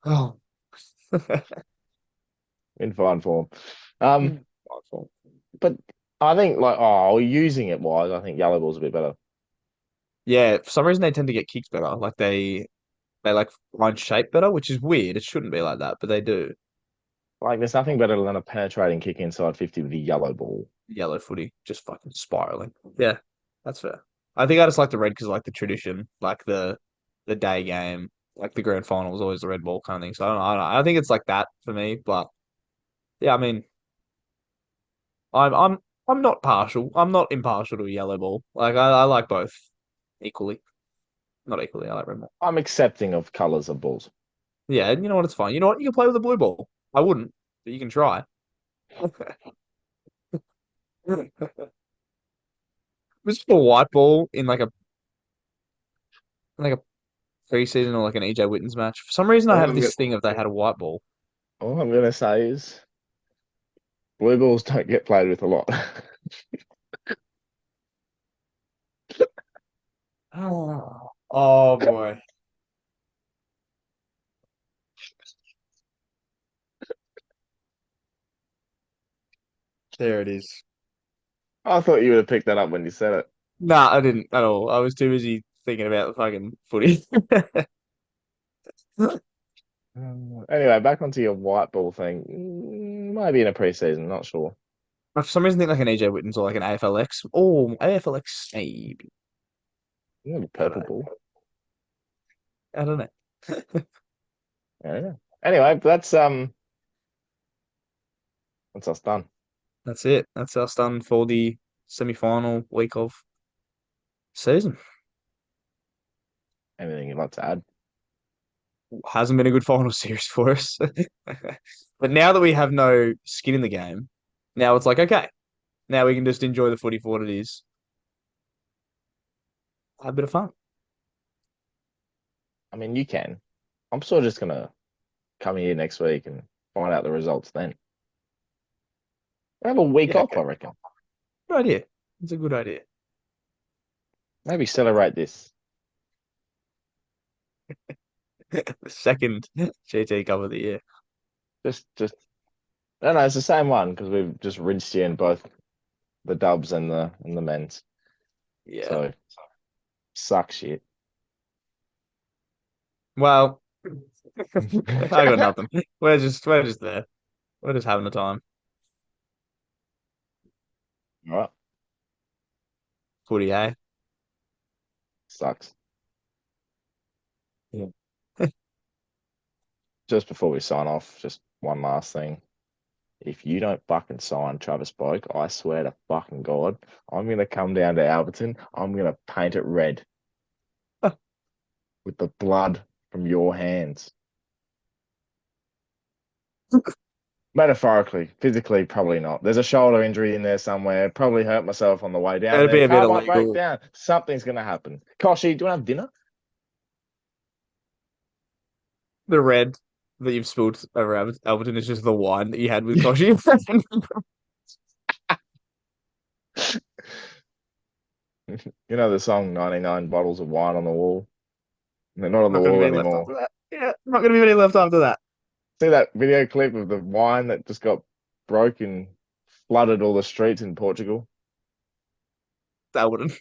Oh. In fine form. But I think using it wise, I think yellow ball's a bit better. Yeah, for some reason they tend to get kicked better. Like they like find shape better, which is weird. It shouldn't be like that, but they do. Like there's nothing better than a penetrating kick inside 50 with a yellow ball. Yellow footy, just fucking spiraling. Yeah, that's fair. I think I just like the red because I like the tradition, like the the day game. Like the grand final was always the red ball kind of thing. So I don't know. I think it's like that for me. But yeah, I mean, I'm I'm I'm not partial. I'm not impartial to a yellow ball. Like I like both equally. Not equally. I like red ball. I'm accepting of colors of balls. Yeah, and you know what? It's fine. You know what? You can play with a blue ball. I wouldn't, but you can try. Was just a white ball in like a preseason or like an EJ Witten's match. For some reason, I All have I'm gonna, this thing if they had a white ball. all I'm gonna say is blue balls don't get played with a lot. Oh, oh boy. There it is. I thought you would have picked that up when you said it. Nah, I didn't at all. I was too busy thinking about the fucking footy. Anyway, back onto your white ball thing. Maybe in a preseason, not sure. I for some reason think like an AJ Witten's or like an AFLX. Oh, AFLX maybe. Maybe I don't purple know. ball. I don't know. Yeah. Anyway, that's us done. That's it. That's us done for the semi-final week of season. Anything you'd like to add? Hasn't been a good final series for us. But now that we have no skin in the game, now it's like, okay, now we can just enjoy the footy for what it is. Have a bit of fun. I mean, you can. I'm sort of just gonna come here next week and find out the results then. Have a week Yeah, off, I reckon. good idea. It's a good idea. Maybe celebrate this. The second GT Cup of the year. Just. No, no, it's the same one because we've just rinsed you in both the dubs and the men's. Yeah. So suck shit. Well, I got nothing. We're just there. We're just having a time. All right, Footy, eh? sucks. Yeah. Just before we sign off, just one last thing. If you don't fucking sign Travis Boak, I swear to fucking God, I'm gonna come down to Alberton. I'm gonna paint it red with the blood from your hands. Metaphorically, physically, probably not. There's a shoulder injury in there somewhere. Probably hurt myself on the way down It'd there. be a bit Car might break illegal. down. Something's gonna happen. Koshi, do you want to have dinner? The red that you've spilled over Alberton is just the wine that you had with Koshi. You know the song 99 bottles of wine on the wall? They're not on the Not going to wall be any left anymore. after that. Yeah, not going to be any left after that. See that video clip of the wine that just got broke and flooded all the streets in Portugal? That wouldn't.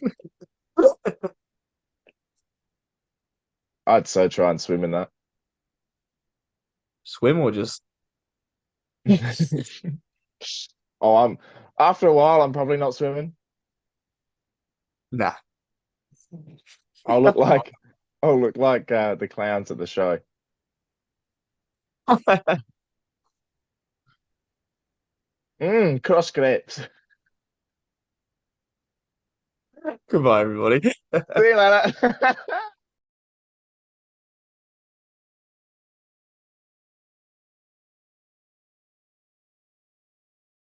I'd so try and swim in that. Swim or just. Oh, after a while, I'm probably not swimming. Nah. I'll look like the clowns at the show. Cross grapes. Goodbye, everybody. See you later.